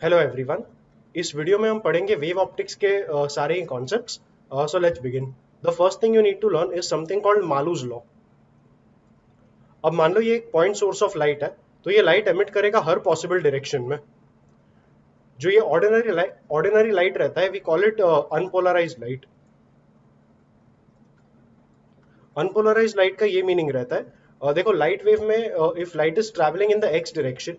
Hello everyone. इस video में हम पढ़ेंगे वेव ऑप्टिक्स के सारे ही concepts. So let's begin. The first thing you need to learn is something called Malus law. अब मान लो ये एक पॉइंट सोर्स ऑफ लाइट है, तो ये लाइट एमिट करेगा हर पॉसिबल डायरेक्शन में। जो ये ऑर्डिनरी लाइट रहता है, we call it unpolarise light. Unpolarise light का ये मीनिंग रहता है, देखो लाइट वेव में if light is travelling in the x direction,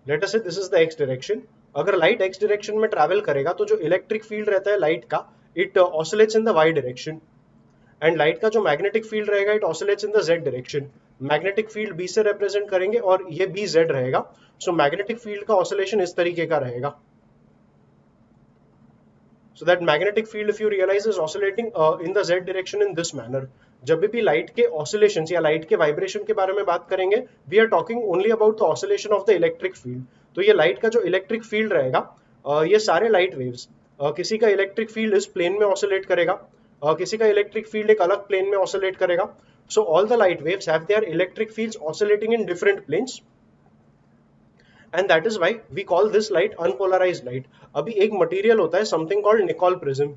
let us say this is the x direction. अगर लाइट एक्स डायरेक्शन में ट्रैवल करेगा तो जो इलेक्ट्रिक फील्ड रहता है लाइट का, it oscillates in the y direction. And light का जो मैग्नेटिक फील्ड रहेगा, it oscillates in the z direction. Magnetic field B से रिप्रेजेंट करेंगे और ये बी जेड रहेगा। सो मैग्नेटिक फील्ड का ऑसिलेशन इस तरीके का रहेगा। So that magnetic field, if you realize, is oscillating in the z direction in this manner. जब भी लाइट के ऑसिलेशंस या लाइट के वाइब्रेशन के बारे में बात करेंगे, we are talking only about the oscillation of the electric field. तो ये लाइट का जो इलेक्ट्रिक फील्ड रहेगा, ये सारे लाइट वेव्स, किसी का इलेक्ट्रिक फील्ड इस प्लेन में ऑसिलेट करेगा, किसी का इलेक्ट्रिक फील्ड एक अलग प्लेन में ऑसिलेट करेगा। So all the light waves have their electric fields oscillating in different planes, and that is why we call this light unpolarised light. अभी एक मटेरियल होता है something called Nicol prism.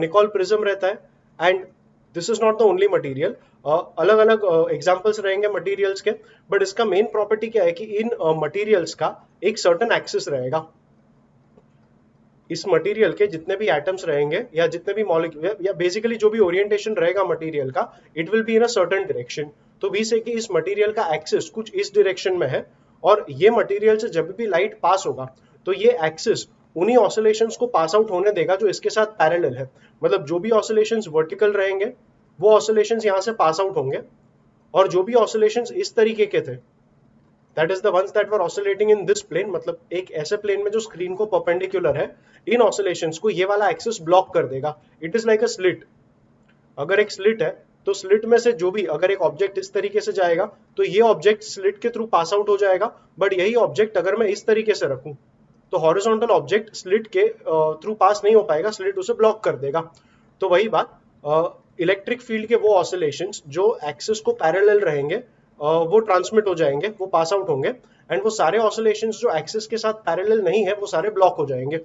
Nicol prism रहता है, and this is not the only material. अलग अलग examples रहेंगे materials के, बट इसका मेन प्रॉपर्टी क्या है कि इन मटेरियल्स का एक सर्टेन एक्सिस रहेगा। इस मटेरियल के जितने भी एटम्स रहेंगे या जितने भी मॉलिक्यूल या बेसिकली जो भी ओरिएंटेशन रहेगा मटेरियल का, it will be in a certain direction. तो वी से कि इस मटेरियल का एक्सिस कुछ इस डायरेक्शन में है, और ये मटेरियल से जब भी लाइट पास होगा तो ये एक्सिस उन्हीं ऑसिलेशंस को पास आउट होने देगा जो इसके साथ पैरेलल है। मतलब जो भी ऑसिलेशंस वर्टिकल रहेंगे, वो ऑसिलेशंस यहाँ से पास आउट होंगे, और जो भी ऑसिलेशंस इस तरीके के थे, that is the ones that were oscillating in this plane, मतलब एक ऐसे प्लेन में जो स्क्रीन को परपेंडिकुलर है, इन ऑसिलेशंस को ये वाला एक्सिस ब्लॉक कर देगा। It is like a slit. अगर एक स्लिट है, तो स्लिट में से जो भी अगर एक ऑब्जेक्ट इस तरीके से जाएगा, तो ये ऑब्जेक्ट स्लिट के थ्रू पास आउट हो जाएगा। बट यही ऑब्जेक्ट अगर मैं इस तरीके से रखूं, तो हॉरिजॉन्टल ऑब्जेक्ट स्लिट के थ्रू पास नहीं हो पाएगा, स्लिट उसे ब्लॉक कर देगा। तो वही बात, इलेक्ट्रिक फील्ड के वो ऑसिलेशंस जो एक्सिस को पैरेलल रहेंगे, वो ट्रांसमिट हो जाएंगे, वो पास आउट होंगे। एंड वो सारे ऑसिलेशंस जो एक्सिस के साथ पैरेलल नहीं है, वो सारे ब्लॉक हो जाएंगे।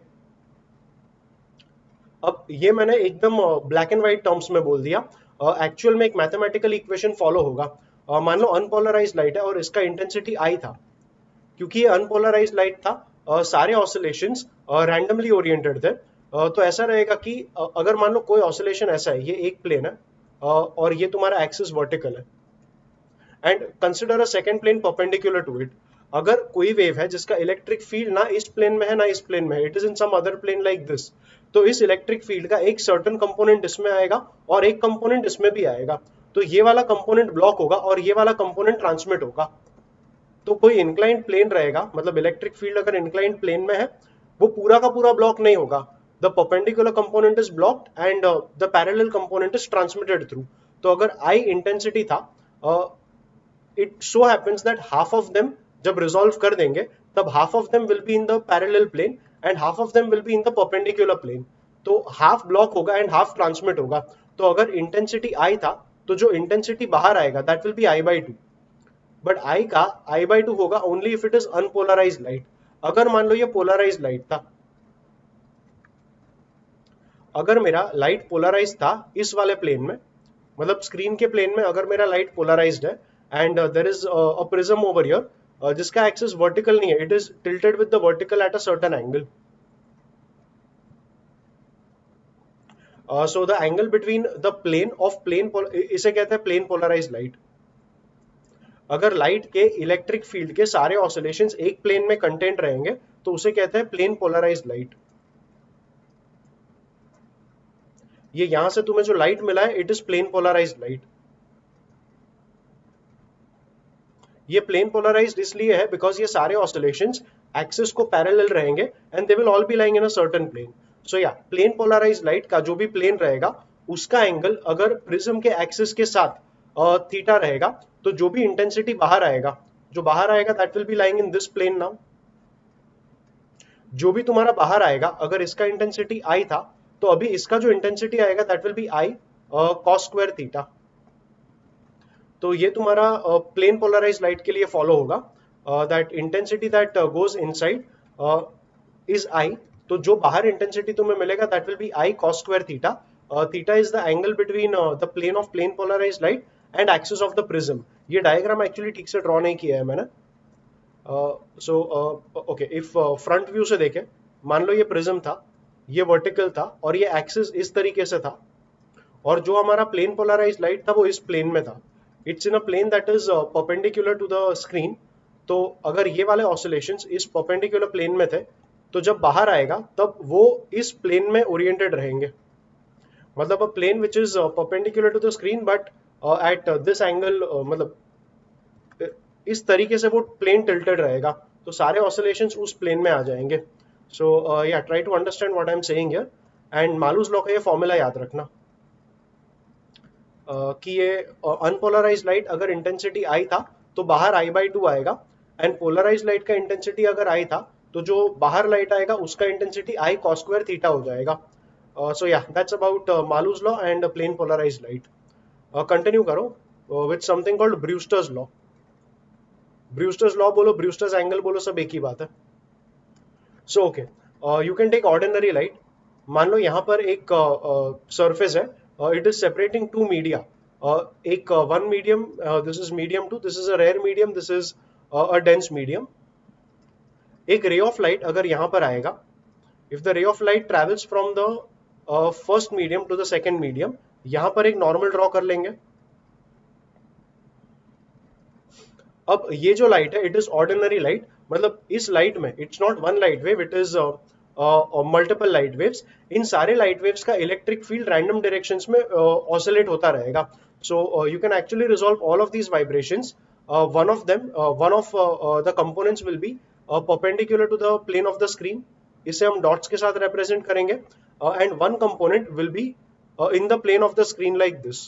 अब ये मैंने एकदम ब्लैक एंड व्हाइट टर्म्स में बोल दिया। एक्चुअल में एक मैथमेटिकल इक्वेशन फॉलो होगा। मान लो अनपोलराइज लाइट है और इसका इंटेंसिटी आई था। क्योंकि ये अनपोलराइज लाइट था, सारे ऑसिलेशंस रैंडमली ओरिएंटेड थे। तो ऐसा रहेगा कि अगर मान लो कोई ऑसिलेशन ऐसा है, ये एक प्लेन है, और ये तुम्हारा एक्सिस वर्टिकल है, and consider a second plane perpendicular to it. अगर कोई वेव है जिसका इलेक्ट्रिक फील्ड ना इस प्लेन में है ना इस प्लेन में है, it is in some other plane like this, तो इस इलेक्ट्रिक फील्ड का एक सर्टेन कंपोनेंट इसमें आएगा और एक कंपोनेंट इसमें भी आएगा। तो ये वाला कंपोनेंट ब्लॉक होगा और ये वाला कंपोनेंट ट्रांसमिट होगा। तो कोई इंक्लाइंड प्लेन रहेगा, मतलब इलेक्ट्रिक फील्ड अगर इंक्लाइंड प्लेन में है, वो पूरा का पूरा ब्लॉक नहीं होगा। The perpendicular component is blocked and the parallel component is transmitted through. तो अगर आई इंटेंसिटी था, it so happens that half of them जब रिजॉल्व कर देंगे, तब half of them will be in the parallel plane and half of them will be in the perpendicular plane. तो half block होगा and half transmit होगा। तो अगर intensity I था, तो जो इंटेंसिटी बाहर आएगा that will be I by two. But I का आई बाई टू होगा only if it is unpolarise light. अगर मान लो ये पोलराइज लाइट था, अगर मेरा लाइट पोलराइज था इस वाले प्लेन में, मतलब स्क्रीन के प्लेन में अगर मेरा लाइट पोलराइज्ड है, and there is a prism over here जिसका एक्सिस वर्टिकल नहीं है, it is tilted with the vertical at a certain angle. So the angle between the plane of plane, इसे कहते हैं प्लेन पोलराइज लाइट। अगर light के electric field के सारे ऑसिलेशंस एक प्लेन में कंटेंट रहेंगे, तो उसे कहते हैं प्लेन पोलराइज लाइट। ये यहां से तुम्हें जो लाइट मिला है, it is plane polarise light. ये प्लेन पोलराइज्ड इसलिए है बिकॉज ये सारे ऑसिलेशंस एक्सिस को पैरेलल रहेंगे and they will all be lying in a certain plane. So या प्लेन पोलराइज्ड लाइट का जो भी प्लेन रहेगा, उसका एंगल अगर प्रिज्म के एक्सिस के साथ थीटा रहेगा, तो जो भी इंटेंसिटी बाहर आएगा, जो बाहर आएगा that will be lying in this plane now. जो भी तुम्हारा बाहर आएगा, अगर इसका इंटेंसिटी आई था, तो अभी इसका जो इंटेंसिटी आएगा that will be I cos square theta. तो ये तुम्हारा प्लेन पोलराइज लाइट के लिए फॉलो होगा। That intensity that goes inside is I, तो जो बाहर इंटेंसिटी तुम्हें मिलेगा that will be I cos square theta. Theta is the angle between the plane of plane polarised light and axis of the prism. ये diagram actually ठीक से draw नहीं किया है मैंने. So okay, if front view से देखें, मान लो ये प्रिज्म था, ये वर्टिकल था और ये एक्सिस इस तरीके से था, और जो हमारा प्लेन पोलराइज्ड लाइट था वो इस प्लेन में था. It's in a plane that is perpendicular to the screen. तो अगर ये वाले ऑसिलेशंस इस परपेंडिकुलर प्लेन में थे, तो जब बाहर आएगा तब वो इस प्लेन में ओरिएंटेड रहेंगे. मतलब a plane which is perpendicular to the screen but at this angle, मतलब इस तरीके से वो प्लेन टिल्टेड रहेगा, तो सारे ऑसिलेशंस उस प्लेन में आ जाएंगे. So yeah try to understand what I am saying here. And Malus law का ये फॉर्मूला याद रखना कि ये अनपोलराइज लाइट अगर इंटेंसिटी आई था तो बाहर आई बाई टू आएगा, एंड पोलराइज लाइट का इंटेंसिटी अगर आई था तो जो बाहर लाइट आएगा उसका intensity I cos square theta हो जाएगा. So yeah that's about Malus law and plane polarise light. Continue करो with something called Brewster's law. Brewster's law बोलो, ब्रूस्टर्स एंगल बोलो, सब एक ही बात है. So okay, you can take ordinary light. मान लो यहाँ पर एक सरफेस है, it is separating two media. एक one medium, this is medium two, this is a rare medium, this is a dense medium. एक रे ऑफ लाइट अगर यहाँ पर आएगा, if the ray of light travels from the first medium to the second medium, यहाँ पर एक normal draw कर लेंगे. अब ये जो लाइट है इट इज ऑर्डिनरी लाइट, मतलब इस लाइट में it's not one light wave, it is multiple light waves. इन सारे लाइट वेव्स का इलेक्ट्रिक फील्ड रैंडम डायरेक्शंस में ऑसिलेट होता रहेगा. So you can actually resolve all of these vibrations. One of them, one of the components will be perpendicular to the plane of the screen. इसे हम dots के साथ represent करेंगे, and one component will be in the plane of the screen like this.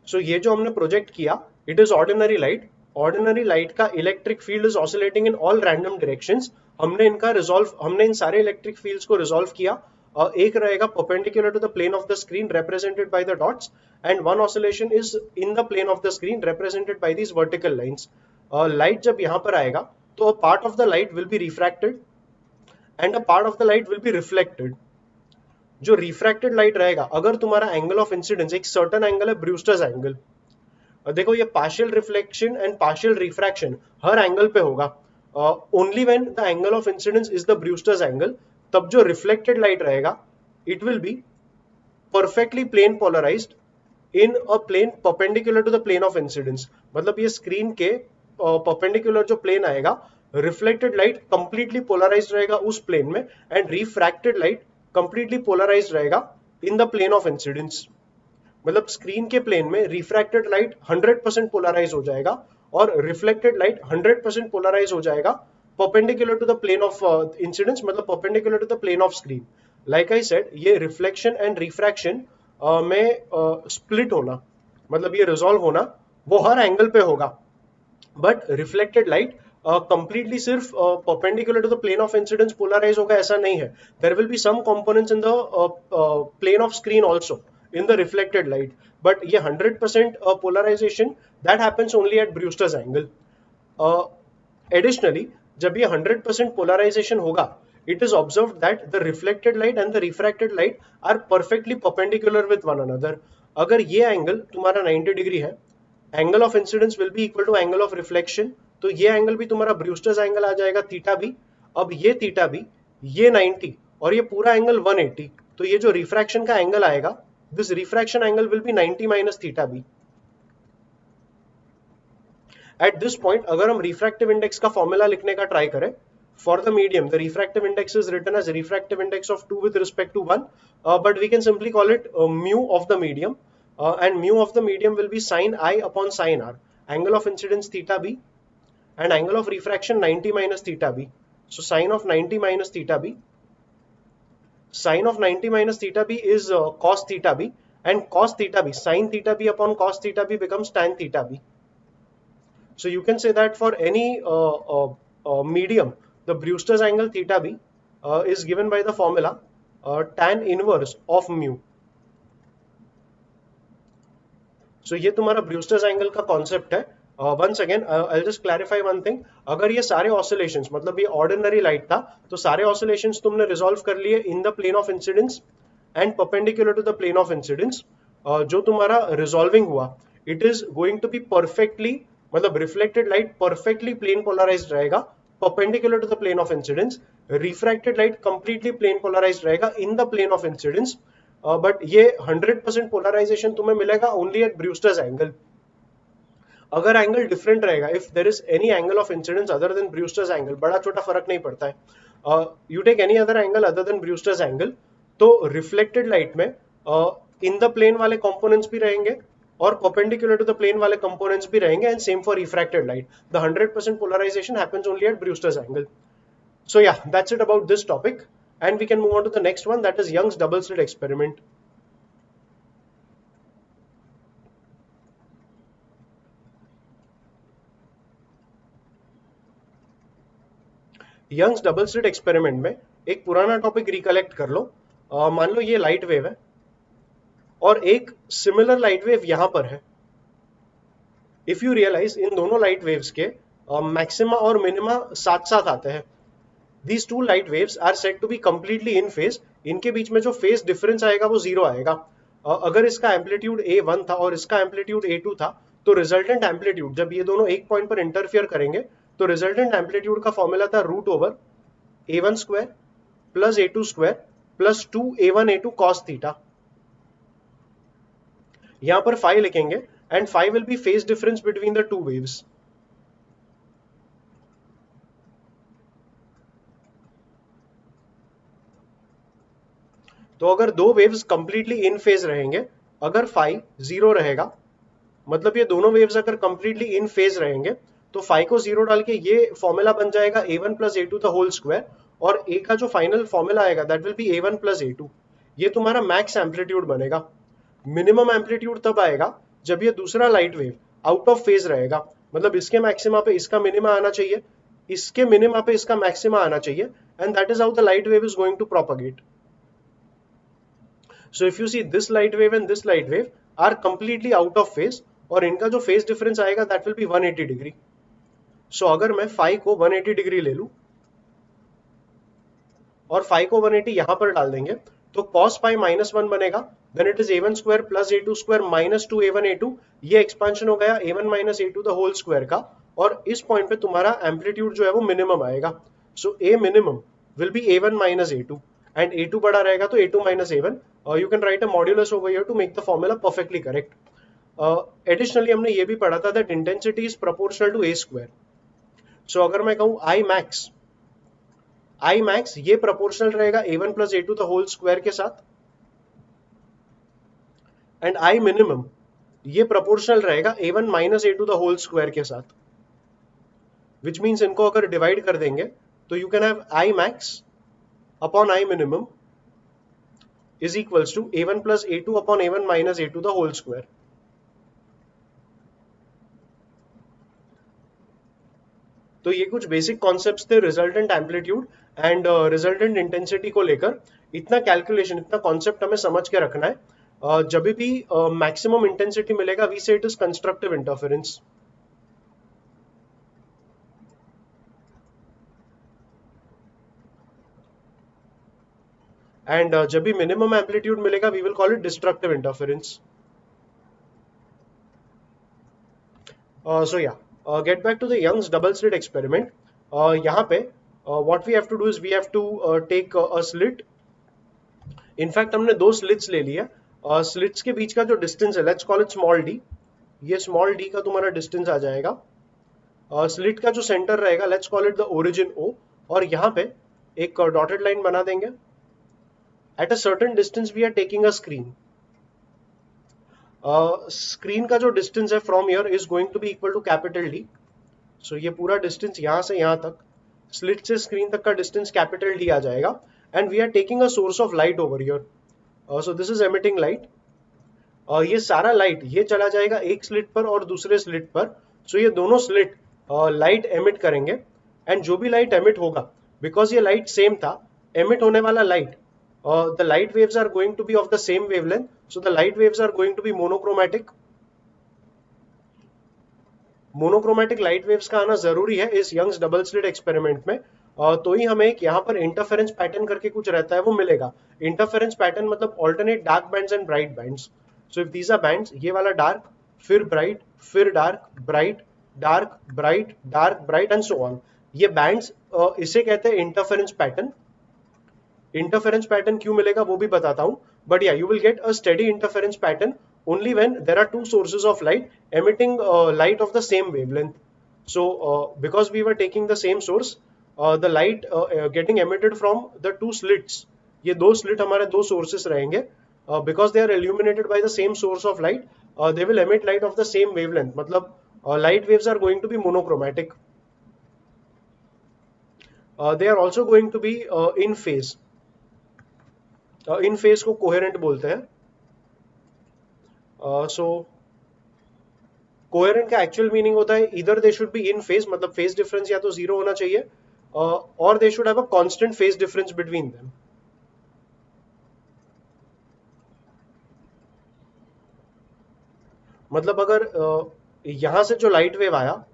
So ये जो हमने project किया, it is ordinary light. Ordinary light का electric field is oscillating in all random directions. हमने इन सारे इलेक्ट्रिक फील्ड्स को resolve किया. एक रहेगा perpendicular to the plane of the screen represented by the dots, and one oscillation is in the plane of the screen represented by these vertical lines. Light जब यहाँ पर आएगा तो a part of the light will be refracted and a part of the light will be reflected. जो refracted light रहेगा, अगर तुम्हारा angle of incidence एक सर्टेन एंगल है, ब्रूस्टर्स एंगल, देखो ये partial reflection and partial refraction हर angle पे होगा. Only when the angle of incidence is the Brewster's angle, तब जो रिफ्लेक्टेड लाइट रहेगा it will be perfectly plane polarised in a plane perpendicular to the plane of incidence. मतलब ये screen के perpendicular जो प्लेन आएगा, रिफ्लेक्टेड लाइट कंप्लीटली पोलराइज्ड रहेगा उस प्लेन में, and refracted light completely polarised रहेगा in the plane of incidence. मतलब स्क्रीन के प्लेन में रिफ्रैक्टेड लाइट 100% पोलराइज हो जाएगा और रिफ्लेक्टेड लाइट 100% पोलराइज हो जाएगा perpendicular to the plane of incidence, मतलब perpendicular to the plane of screen. Like I said, ये रिफ्लेक्शन एंड रिफ्रैक्शन में स्प्लिट होना, मतलब ये रिजॉल्व होना, वो हर एंगल पे होगा. बट रिफ्लेक्टेड लाइट कंप्लीटली सिर्फ perpendicular to the plane of incidence polarise होगा ऐसा नहीं है. There will be some components in the plane of screen also in the reflected light, but ये 100% polarization that happens only at Brewster's angle. Additionally, जब ये 100% polarization होगा, it is observed that the reflected light and the refracted light are perfectly perpendicular with one another. अगर ये angle तुम्हारा 90 degree है, angle of incidence will be equal to angle of reflection, तो ये angle भी तुम्हारा Brewster's angle आ जाएगा, theta B. अब ये थीटा बी, ये 90 और ये पूरा एंगल 180, तो ये जो रिफ्रैक्शन का एंगल आएगा, this refraction angle will be 90 minus theta b. At this point, अगर हम refractive index का formula लिखने का try करें, for the medium, the refractive index is written as refractive index of 2 with respect to 1, but we can simply call it mu of the medium, and mu of the medium will be sin I upon sin r. Angle of incidence theta b and angle of refraction 90 minus theta b. So sin of 90 minus theta b. Sin of 90 minus theta b is cos theta b, and cos theta b, sin theta b upon cos theta b becomes tan theta b. So you can say that for any medium, the Brewster's angle theta b is given by the formula tan inverse of mu. So ये तुम्हारा Brewster's angle का concept है. Once again I just clarify one thing. अगर ये सारे oscillations मतलब ये ordinary light था तो सारे ऑसिलेशंस तुमने रिजॉल्व कर लिए in the plane of incidence and perpendicular to the plane of incidence. जो तुम्हारा रिजॉल्विंग हुआ it is going to be perfectly मतलब reflected light perfectly plane polarised रहेगा perpendicular to the plane of incidence. Refracted light completely plane polarised रहेगा in the plane of incidence. But ये 100% polarisation तुम्हें मिलेगा only at Brewster's angle. अगर angle different रहेगा, if there is any angle of incidence other than Brewster's angle, बड़ा छोटा फर्क नहीं पड़ता है, you take any other angle other than Brewster's angle, तो रिफ्लेक्टेड लाइट में इन द प्लेन वाले कंपोनेंट्स भी रहेंगे और परपेंडिकुलर टू द प्लेन वाले कंपोनेंट्स भी रहेंगे and same for refracted light. The 100% polarisation happens only at Brewster's angle. So yeah, that's it about this topic, and we can move on to the next one, that is Young's double slit experiment. Young's double slit experiment में एक पुराना topic recollect कर लो. मान लो ये light wave है और एक सिमिलर लाइट वेव यहां पर है. इफ यू रियलाइज इन दोनों लाइट वेव्स के मैक्सिमा और मिनिमा साथ साथ आते हैं. These two light waves are said to be completely in phase. इनके बीच में जो फेज डिफरेंस आएगा वो जीरो आएगा. अगर इसका एम्पलीट्यूड A1 था और इसका एम्पलीट्यूड A2 था तो रिजल्टेंट एम्पलीट्यूड जब ये दोनों एक पॉइंट पर इंटरफियर करेंगे तो रिजल्टेंट एम्पलीट्यूड का फॉर्मूला था root over A1 square plus A2 square plus 2A1 A2 cos theta. यहां पर फाई लिखेंगे and phi will be phase difference between the two waves. तो अगर दो वेव्स कंप्लीटली इन फेज रहेंगे, अगर फाई जीरो रहेगा मतलब ये दोनों वेव्स अगर कंप्लीटली इन फेज रहेंगे तो फाई को जीरो डाल के ये फॉर्मूला बन जाएगा A1 plus A2 the whole square और ए का जो फाइनल फॉर्मूला आएगा that will B A1 plus A2. ये तुम्हारा मैक्स एम्पलीट्यूड बनेगा. मिनिमम एम्पलीट्यूड तब आएगा जब ये दूसरा light wave out of phase रहेगा, मतलब इसके मैक्सिमा पे इसका मिनिमा आना चाहिए, इसके मिनिमा पे इसका मैक्सिमा आना चाहिए, and that is how the light wave is going to propagate. So if you see this light wave and this light wave are completely out of phase और इनका जो phase difference आएगा that will be 180 degree. So अगर मैं phi को 180 degree ले लूं और phi को 180 यहां पर डाल देंगे तो cos pi -1 बनेगा. Then it is A1 square plus A2 square minus 2A1 A2. ये एक्सपेंशन हो गया A1 minus A2 the whole square का और इस पॉइंट पे तुम्हारा एम्पलीट्यूड जो है वो मिनिमम आएगा. So A minimum will be A1 minus A2 and A2 बड़ा रहेगा तो A2 minus A1. You can write a modulus over here to make the formula perfectly correct. Additionally हमने ये भी पढ़ा था that intensity is proportional to A square. So अगर मैं कहूँ I max ये proportional रहेगा A1 plus A2 the whole square के साथ and I minimum ये proportional रहेगा A1 minus A2 the whole square के साथ, which means इनको अगर divide कर देंगे तो you can have I max upon I minimum is equals to A1 plus A2 upon A1 minus A2 the whole square. तो ये कुछ बेसिक कॉन्सेप्ट्स थे resultant amplitude and resultant intensity को लेकर. इतना कैलकुलेशन इतना कॉन्सेप्ट हमें समझ के रखना है. जब भी मैक्सिमम इंटेंसिटी मिलेगा we say it is constructive interference. And जब भी मिनिमम एम्पलीट्यूड मिलेगा we will call it destructive interference. So yeah get back to the Young's double slit experiment. यहाँ पे what we have to do is we have to take a slit. In fact हमने दो slits ले लिया. Slits के बीच का जो distance है let's call it small d. ये small d का तुम्हारा distance आ जाएगा. Slit का जो center रहेगा let's call it the origin O. और यहाँ पे एक dotted line बना देंगे. At a certain distance we are taking a screen. Screen का जो डिस्टेंस है from here is going to be equal to capital D. So ये पूरा डिस्टेंस यहाँ से यहाँ तक स्लिट से स्क्रीन तक का डिस्टेंस कैपिटल डी आ जाएगा and we are taking a source of light over here. So this is emitting light. ये सारा लाइट ये चला जाएगा एक स्लिट पर और दूसरे स्लिट पर. सो ये दोनों स्लिट लाइट एमिट करेंगे एंड जो भी लाइट एमिट होगा बिकॉज ये लाइट सेम था एमिट होने वाला light the light waves are going to be of the same wavelength, so the light waves are going to be monochromatic. Monochromatic light waves का आना जरूरी है इस यंग्स डबल स्लिट एक्सपेरिमेंट में, तो ही हमें एक यहाँ पर इंटरफेरेंस पैटर्न करके कुछ रहता है वो मिलेगा। इंटरफेरेंस पैटर्न मतलब alternate dark bands and bright bands. So if these are bands, ये वाला डार्क, फिर ब्राइट, फिर dark, bright, dark, bright, dark, bright and so on, ये बैंड्स, इसे कहते हैं इंटरफेरेंस पैटर्न। इंटरफेरेंस पैटर्न क्यों मिलेगा वो भी बताता हूं, बट या you will get a steady interference pattern only when there are two sources of light emitting light of the same wavelength. So because we were taking the same source, the light getting emitted from the two slits, ये दो slit हमारे दो sources रहेंगे, because they are illuminated by the same source of light, they will emit light of the same wavelength, मतलब light waves are going to be monochromatic. They are also going to be in phase. In phase को coherent बोलते हैं। सो coherent का actual meaning होता है इधर they should be in phase, मतलब phase difference या तो जीरो होना चाहिए, और they should have a constant phase difference between them. मतलब अगर यहां से जो लाइट वेव आया,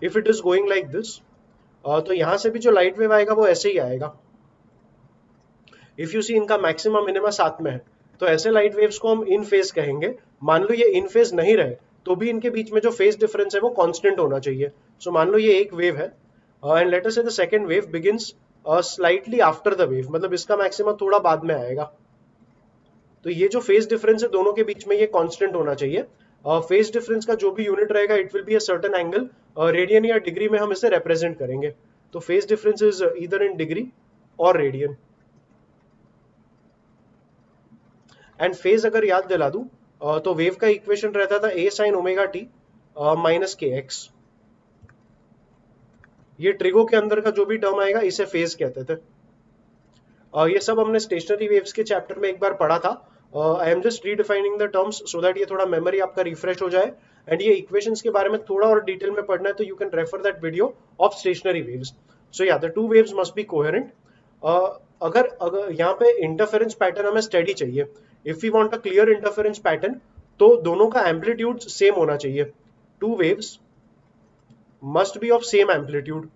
if it is going like this, तो यहां से भी जो लाइट वेव आएगा वो ऐसे ही आएगा। इफ यू सी इनका मैक्सिमम मिनिमा साथ में है, तो ऐसे लाइट वेव्स को हम इन फेज कहेंगे। मान लो ये इन फेज नहीं रहे तो भी इनके बीच में जो फेज डिफरेंस है वो कांस्टेंट होना चाहिए। सो मान लो ये एक वेव है, and let us say the second wave begins slightly after the wave, मतलब इसका मैक्सिमम थोड़ा बाद में आएगा। तो ये जो फेज डिफरेंस है दोनों के बीच में ये कांस्टेंट होना चाहिए। फेज डिफरेंस का जो भी यूनिट रहेगा it will be a certain angle, radian या डिग्री में हम इसे रिप्रेजेंट करेंगे। तो phase difference is either in degree और रेडियन। एंड फेज अगर याद दिला दूं, तो वेव का इक्वेशन रहता था ए साइन ओमेगा टी माइनस के एक्स। ये ट्रिगो के अंदर का जो भी टर्म आएगा इसे फेज कहते थे। ये सब हमने स्टेशनरी वेव्स के चैप्टर में एक बार पढ़ा था। I am just redefining the terms so that ये थोड़ा मेमोरी आपका रिफ्रेश हो जाए। एंड ये इक्वेशंस के बारे में थोड़ा और डिटेल में पढ़ना है तो you can refer that video of stationary waves. So yeah the two waves must be coherent. अगर अगर यहाँ पे इंटरफेरेंस पैटर्न हमें स्टेडी चाहिए, if you want a clear interference pattern, तो दोनों का एम्पलीट्यूड सेम होना चाहिए। Two waves must be of same amplitude.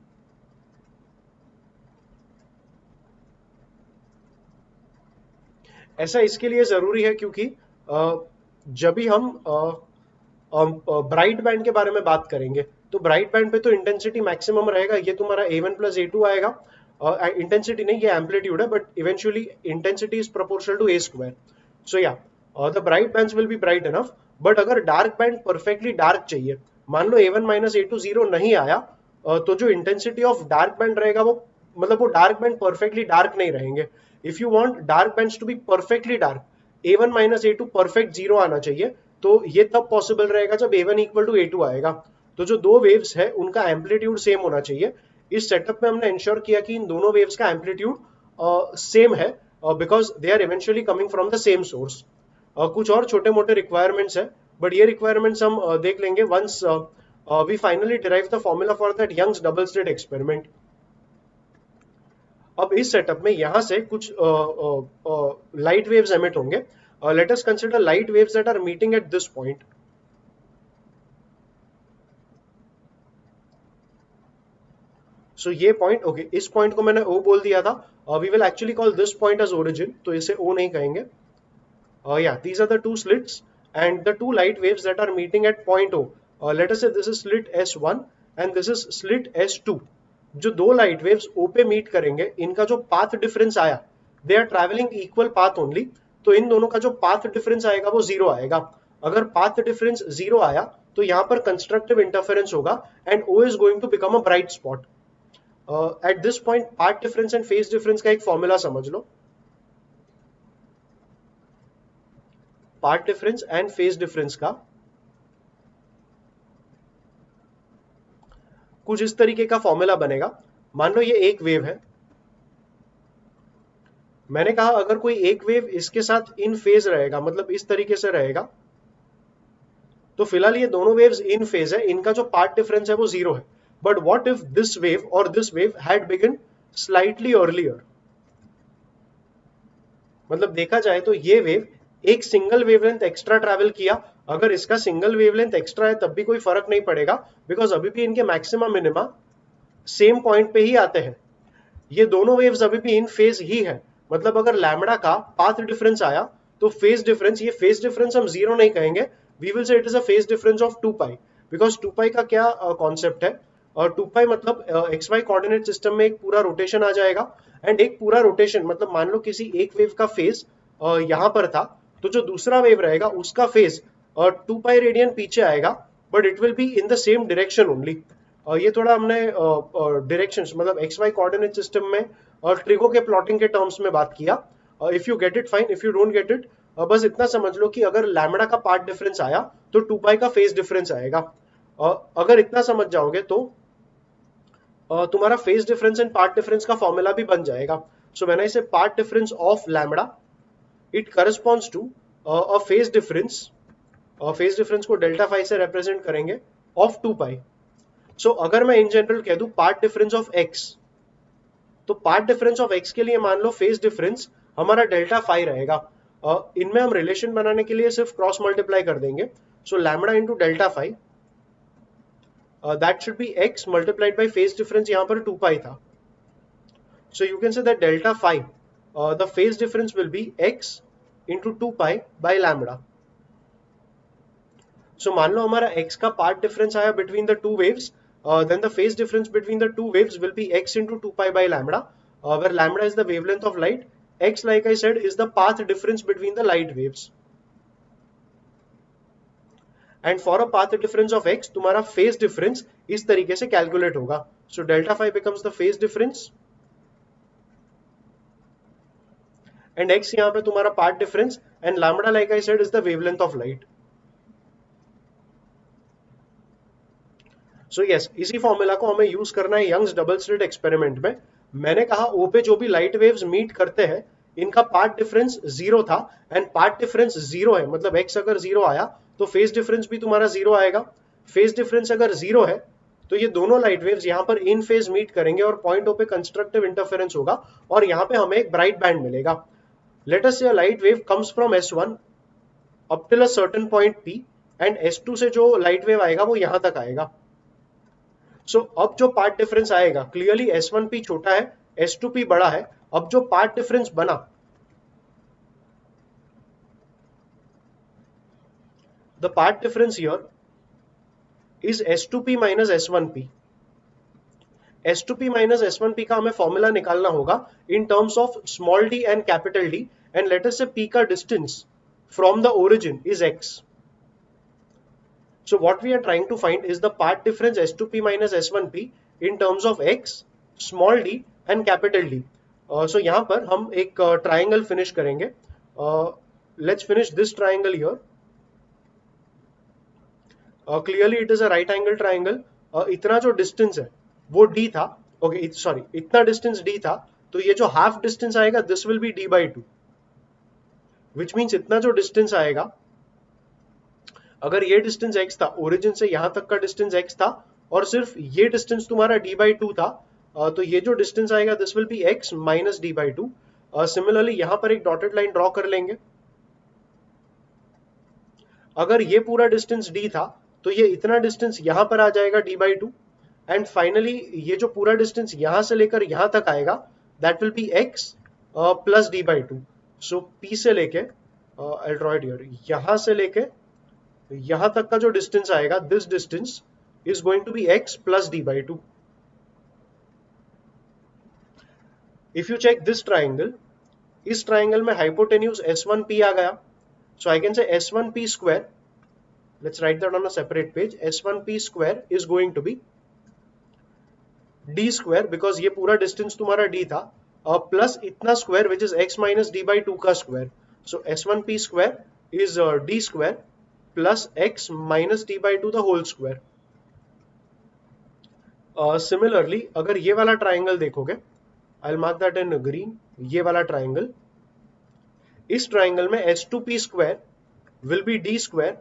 ऐसा इसके लिए जरूरी है क्योंकि जब भी हम ब्राइट बैंड के बारे में बात करेंगे तो ब्राइट बैंड पे तो इंटेंसिटी मैक्सिमम रहेगा, ये तुम्हारा A1 प्लस A2 आएगा। इंटेंसिटी नहीं, ये एम्पलीट्यूड है, but eventually intensity is proportional to A square. So yeah the bright bands will be bright enough, but अगर डार्क बैंड परफेक्टली डार्क चाहिए, मान लो A1 माइनस A2 जीरो नहीं आया, तो जो इंटेंसिटी ऑफ डार्क बैंड रहेगा वो, मतलब वो डार्क बैंड परफेक्टली डार्क नहीं रहेंगे। If you want dark bands to be perfectly dark, A1 minus A2 perfect zero आना चाहिए, तो ये तब पॉसिबल रहेगा जब A1 इक्वल टू A2 आएगा। तो जो दो वेव्स है उनका एम्पलीट्यूड सेम होना चाहिए। इस सेटअप में हमने इंश्योर किया कि इन दोनों वेव्स का एम्पलीट्यूड सेम है, because they are eventually coming from the same source. कुछ और छोटे मोटे रिक्वायरमेंट्स है, बट ये रिक्वायरमेंट्स हम देख लेंगे once we finally derive the formula for that Young's double slit experiment. अब इस सेटअप में यहां से कुछ लाइट वेव्स एमिट होंगे। Let us consider light waves that are meeting at this point. So ये पॉइंट, ओके, इस पॉइंट को मैंने O बोल दिया था। We will actually call this point as origin, तो इसे O नहीं कहेंगे। Yeah, these are the two slits and the two light waves that are meeting at point O. Let us say this is slit S1 and this is slit S2. जो दो light waves O पे meet करेंगे, इनका जो path difference आया, they are travelling equal path only, तो इन दोनों का जो पाथ डिफरेंस आएगा वो जीरो आएगा। अगर पाथ डिफरेंस जीरो आया तो यहाँ पर कंस्ट्रक्टिव इंटरफेरेंस होगा and O is going to become a bright spot. At this point path difference and phase difference का एक फॉर्मूला समझ लो। Path difference and phase difference का कुछ इस तरीके का फॉर्मूला बनेगा। मान लो ये एक वेव है, मैंने कहा अगर कोई एक वेव इसके साथ इन फेज रहेगा, मतलब इस तरीके से रहेगा, तो फिलहाल ये दोनों वेव्स इन फेज है, इनका जो पाथ डिफरेंस है वो जीरो है। But what if this wave और this wave had begun slightly earlier, मतलब देखा जाए तो ये वेव एक सिंगल वेवलेंथ एक्स्ट्रा ट्रैवल किया अगर इसका सिंगल वेवलेंथ एक्स्ट्रा है तब भी कोई फर्क नहीं पड़ेगा, बिकॉज अभी भी इनके मैक्सिमम मिनिमा सेम पॉइंट पे ही आते हैं। ये दोनों वेव्स अभी भी इन फेज ही है। मतलब अगर लैम्बडा का पाथ डिफरेंस आया तो फेज डिफरेंस, ये फेज डिफरेंस हम जीरो नहीं कहेंगे, we will say it is a phase difference of 2 pi. Because 2 pi का क्या कॉन्सेप्ट है, और 2 पाई मतलब एक्स वाई कोऑर्डिनेट सिस्टम में एक पूरा रोटेशन आ जाएगा। एंड एक पूरा रोटेशन मतलब मान लो किसी एक वेव का फेज यहाँ पर था, तो जो दूसरा वेव रहेगा उसका फेज 2 पाई रेडियन पीछे आएगा, but it will be in the same direction only. ये थोड़ा हमने डायरेक्शंस मतलब एक्स वाई कोऑर्डिनेट सिस्टम में और ट्रिगो के प्लॉटिंग के टर्म्स में बात किया। If you get it fine, if you don't get it बस इतना समझ लो कि अगर लैम्बडा का पार्ट डिफरेंस आया तो 2 पाई का फेज डिफरेंस आएगा। अगर इतना समझ जाओगे तो तुम्हारा phase difference and path difference का फॉर्मूला भी बन जाएगा। So when I say path difference of lambda, it corresponds to a phase difference, phase difference को डेल्टा फाई से रिप्रेजेंट करेंगे, ऑफ 2 पाई। सो अगर मैं इन जनरल कह दूं पार्ट डिफरेंस ऑफ एक्स, तो पार्ट डिफरेंस ऑफ एक्स के लिए मान लो फेज डिफरेंस हमारा डेल्टा फाई रहेगा। इनमें हम रिलेशन बनाने के लिए सिर्फ क्रॉस मल्टीप्लाई कर देंगे। So lambda into delta phi, that should be x multiplied by phase difference, यहाँ पर 2 पाई था। So you can say that delta phi, the phase difference will be x into 2 pi by lambda. So मान लो हमारा x का path difference आया between the two waves, then the phase difference between the two waves will be x into 2 pi by lambda, where lambda is the wavelength of light, x like I said is the path difference between the light waves, and for a path difference of x तुम्हारा phase difference इस तरीके से calculate होगा। so delta phi becomes the phase difference and x यहाँ पे तुम्हारा path difference, and lambda like I said is the wavelength of light। So yes, इसी formula को हमें यूज करना है यंग्स डबल स्लिट एक्सपेरिमेंट में। मैंने कहा ओ पे जो भी लाइट वेव्स मीट करते हैं इनका पार्ट डिफरेंस जीरो था, एंड पार्ट डिफरेंस जीरो है मतलब एक्स अगर जीरो आया तो फेज डिफरेंस भी तुम्हारा जीरो आएगा। फेज डिफरेंस अगर जीरो है तो ये दोनों लाइट वेव्स यहाँ पर इन फेज मीट करेंगे और पॉइंट ओ पे कंस्ट्रक्टिव इंटरफेरेंस होगा और यहाँ पे हमें एक ब्राइट बैंड मिलेगा। Let us say a light wave comes from S1 up till a certain point P, and S2 से जो लाइट वेव आएगा वो यहाँ तक आएगा। सो अब जो पार्ट डिफरेंस आएगा, क्लियरली S1P छोटा है, S2P बड़ा है। अब जो पार्ट डिफरेंस बना, the path difference here is S2P minus S1P। S2P minus S1P का हमें फॉर्मूला निकालना होगा in terms of small d and capital D, and let us से P का distance from the origin is x। So what we are trying to find is the part difference S2P minus S1P in terms of x, small d and capital D. So यहाँ पर हम एक triangle finish करेंगे। Let's finish this triangle here. Clearly it is a right angle triangle. इतना जो distance है वो d था, okay, sorry, इतना distance d था, तो ये जो half distance आएगा this will be d by 2, which means इतना जो distance आएगा, अगर ये डिस्टेंस x था, ओरिजिन से यहां तक का डिस्टेंस x था और सिर्फ ये डिस्टेंस तुम्हारा d by 2 था, तो ये जो डिस्टेंस आएगा this will B x minus d by 2। Similarly यहां पर एक डॉटेड लाइन ड्रॉ कर लेंगे। अगर ये पूरा डिस्टेंस d था तो ये इतना डिस्टेंस यहां पर आ जाएगा d by 2, एंड फाइनली ये जो पूरा डिस्टेंस यहां से लेकर यहां तक आएगा that will B x plus d by 2। So p से लेके आई ड्रॉ इट हियर, यहां से लेके यहां तक का जो डिस्टेंस आएगा this distance is going to be x plus d by 2। If you check this triangle, इस ट्राइंगल में हाइपोटेन्यूज S1P आ गया, so I can say S1P square, let's write that on a separate page, S1P square is going to be d square, because ये पूरा distance तुम्हारा d था, plus इतना square which is x minus d by 2 का square. So S1P square is d square plus x minus d by 2 the whole square. Similarly अगर ये वाला triangle देखोगे, I will mark that in green, ये वाला triangle, इस triangle में S2P square will be d square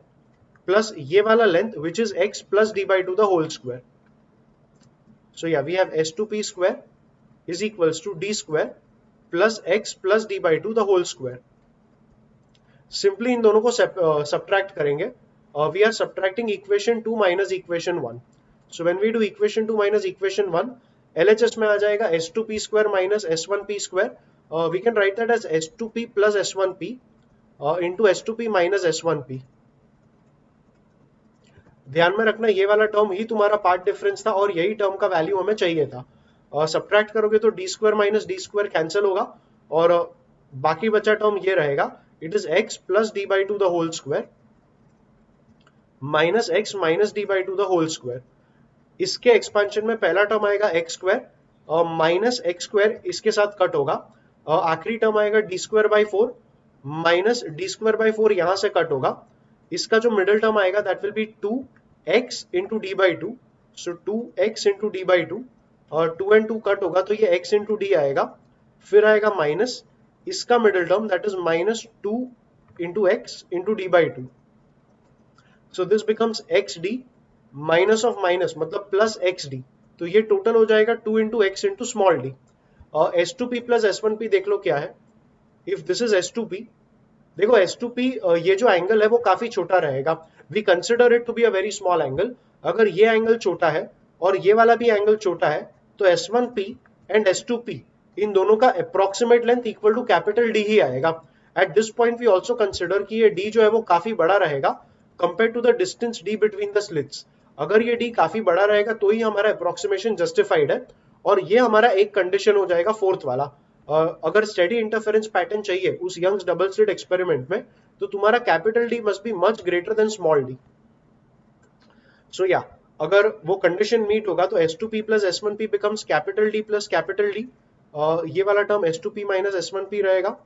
plus ये वाला length which is x plus d by 2 the whole square. So yeah we have S2P square is equals to d square plus x plus d by 2 the whole square. Simply in दोनों को subtract करेंगे, we are subtracting equation 2 minus equation 1. So when we do equation 2 minus equation 1, LHS में आ जाएगा S2P square minus S1P square. We can write that as S2P plus S1P into S2P minus S1P. ध्यान में रखना ये वाला term ही तुम्हारा path difference था और यही टर्म का वैल्यू हमें चाहिए था. सब्ट्रैक्ट करोगे तो D square minus D square cancel होगा और बाकी बचा टर्म ये रहेगा. It is X plus D by two the whole square minus X minus D by two the whole square. इसके एक्सपेंशन में पहला टर्म आएगा X square minus X square इसके साथ कट होगा. आखिरी टर्म आएगा D square by four minus D square by four यहां से कट होगा. इसका जो मिडिल टर्म आएगा that will B 2x into D by to. So 2x into D by to और 2 एंड 2 कट होगा तो ये x इंटू डी आएगा. फिर आएगा माइनस इसका middle term that is minus 2 into x into D by to. So this becomes x D minus of minus मतलब plus x D. तो ये टोटल हो जाएगा 2 into x into small D. S2P plus S1P देख लो क्या है. If this is S2P, देखो S2P ये जो एंगल है वो काफी छोटा रहेगा. We consider it to be a very small angle. अगर ये एंगल छोटा है और ये वाला भी एंगल छोटा है तो S1P एंड S2P इन दोनों का approximate length equal to capital D ही आएगा. At this point we also consider कि ये डी जो है वो काफी बड़ा रहेगा compare to the distance d between the slits. अगर ये डी काफी बड़ा रहेगा तो ही हमारा अप्रोक्सीमेशन जस्टिफाइड है और ये हमारा एक कंडीशन हो जाएगा फोर्थ वाला. अगर स्टेडी इंटरफेरेंस पैटर्न चाहिए उस यंग्स डबल स्लिट एक्सपेरिमेंट में तो तुम्हारा capital D must be much greater than small d. So yeah अगर वो कंडीशन मीट होगा तो S2P plus S1P becomes capital D plus capital D. ये वाला टर्म S2P माइनस S1P रहेगा.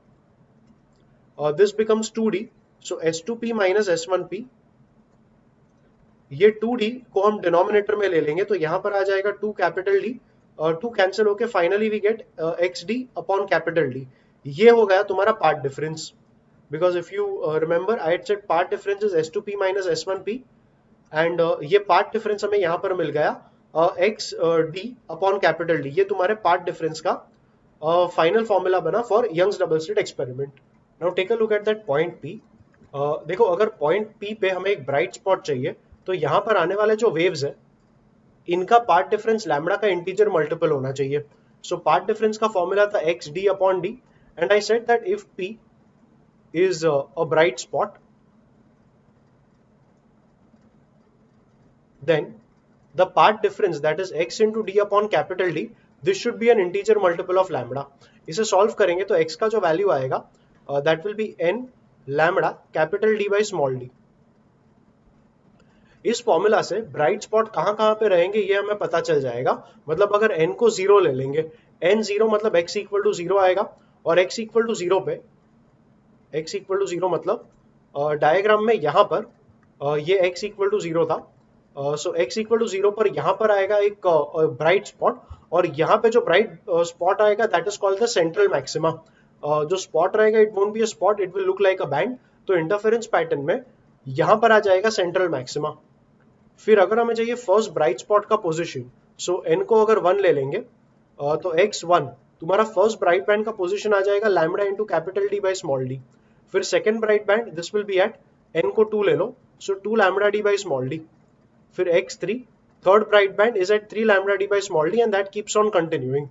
This becomes 2D. So S2P minus S1P. ये 2D को हम डिनोमिनेटर में ले लेंगे तो यहां पर आ जाएगा 2 कैपिटल डी. 2 कैंसिल होके finally we get XD upon capital D. ये हो गया तुम्हारा path difference. Because if you remember I had said path difference is S2P minus S1P and ये पार्ट डिफरेंस हमें यहाँ पर मिल गया XD अपॉन कैपिटल डी. ये तुम्हारे पार्ट डिफरेंस का फाइनल फॉर्मूला बना for Young's double slit experiment. Now take a look at that point P. देखो अगर पॉइंट P पे हमें एक ब्राइट स्पॉट चाहिए तो यहाँ पर आने वाले जो वेव्स है इनका पार्ट डिफरेंस लैम्बडा का इंटीजर मल्टीपल होना चाहिए. सो पार्ट डिफरेंस का फॉर्मूला था XD upon D and I said that if P is a bright spot, then the part difference that is x into d upon capital D, this should be an integer multiple of lambda. इसे solve करेंगे तो x का जो value आएगा that will be n lambda capital D by small d. इस formula से bright spot कहां पे रहेंगे ये हमें पता चल जाएगा. मतलब अगर n को 0 ले लेंगे, n 0 मतलब x इक्वल टू 0 आएगा और x इक्वल टू 0 पे x इक्वल टू 0 मतलब डायग्राम में यहाँ पर ये x इक्वल टू 0 था. सो x इक्वल टू 0 पर यहाँ पर आएगा एक ब्राइट स्पॉट और यहाँ पे जो ब्राइट स्पॉट आएगा that is called the central maxima. जो स्पॉट रहेगा it won't be a spot, it will look like a band. तो इंटरफेरेंस पैटर्न में यहाँ पर आ जाएगा सेंट्रल मैक्सिमा. फिर अगर हमें चाहिए फर्स्ट ब्राइट स्पॉट का पोजिशन, सो n को अगर 1 ले लेंगे तो x1 तुम्हारा फर्स्ट ब्राइट बैंड का पोजीशन आ जाएगा lambda into capital D by small D. फिर second bright band this will be at n को 2 ले लो, so 2 lambda D by small D. फिर x3 third bright band is at 3 lambda D by small d and that keeps on continuing.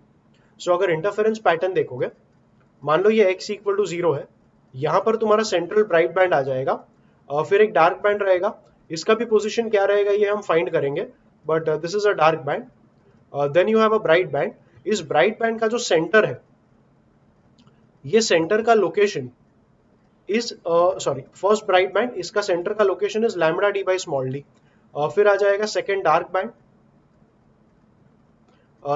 सो अगर interference pattern देखोगे, मान लो ये x equal to 0 है, यहाँ पर तुम्हारा सेंट्रल ब्राइट बैंड आ जाएगा. फिर एक डार्क बैंड रहेगा, इसका भी पोजीशन क्या रहेगा ये हम फाइंड करेंगे, but this is a dark band. Then you have a bright band. इस ब्राइट बैंड का जो सेंटर है, ये सेंटर का location is first bright band, इसका सेंटर का location is lambda D by small D. फिर आ जाएगा second dark band.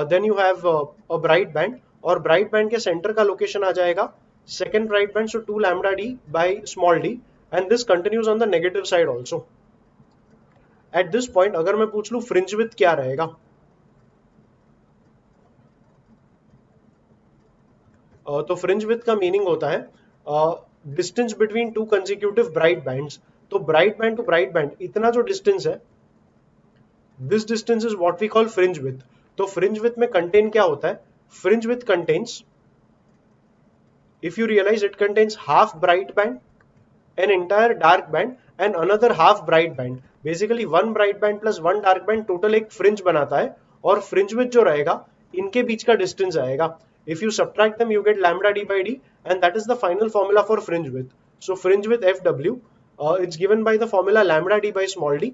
Then you have a bright band और ब्राइट बैंड के सेंटर का लोकेशन आ जाएगा second bright band, so 2 lambda D by small d and this continues on the negative side also. Eight this point अगर मैं पूछ लू fringe width क्या रहेगा, तो फ्रिंज विड्थ का मीनिंग होता है distance between two consecutive bright bands. तो bright band to bright band इतना जो डिस्टेंस है, this distance is what we call fringe width. तो फ्रिंज विड्थ में कंटेन क्या होता है, fringe width contains, if you realise, it contains half bright band, an entire dark band and another half bright band. Basically one bright band plus one dark band total एक fringe बनाता है, और fringe width जो रहेगा इनके बीच का distance आएगा। If you subtract them you get lambda D by D, and that is the final formula for fringe width. So fringe width F W it's given by the formula lambda D by small d,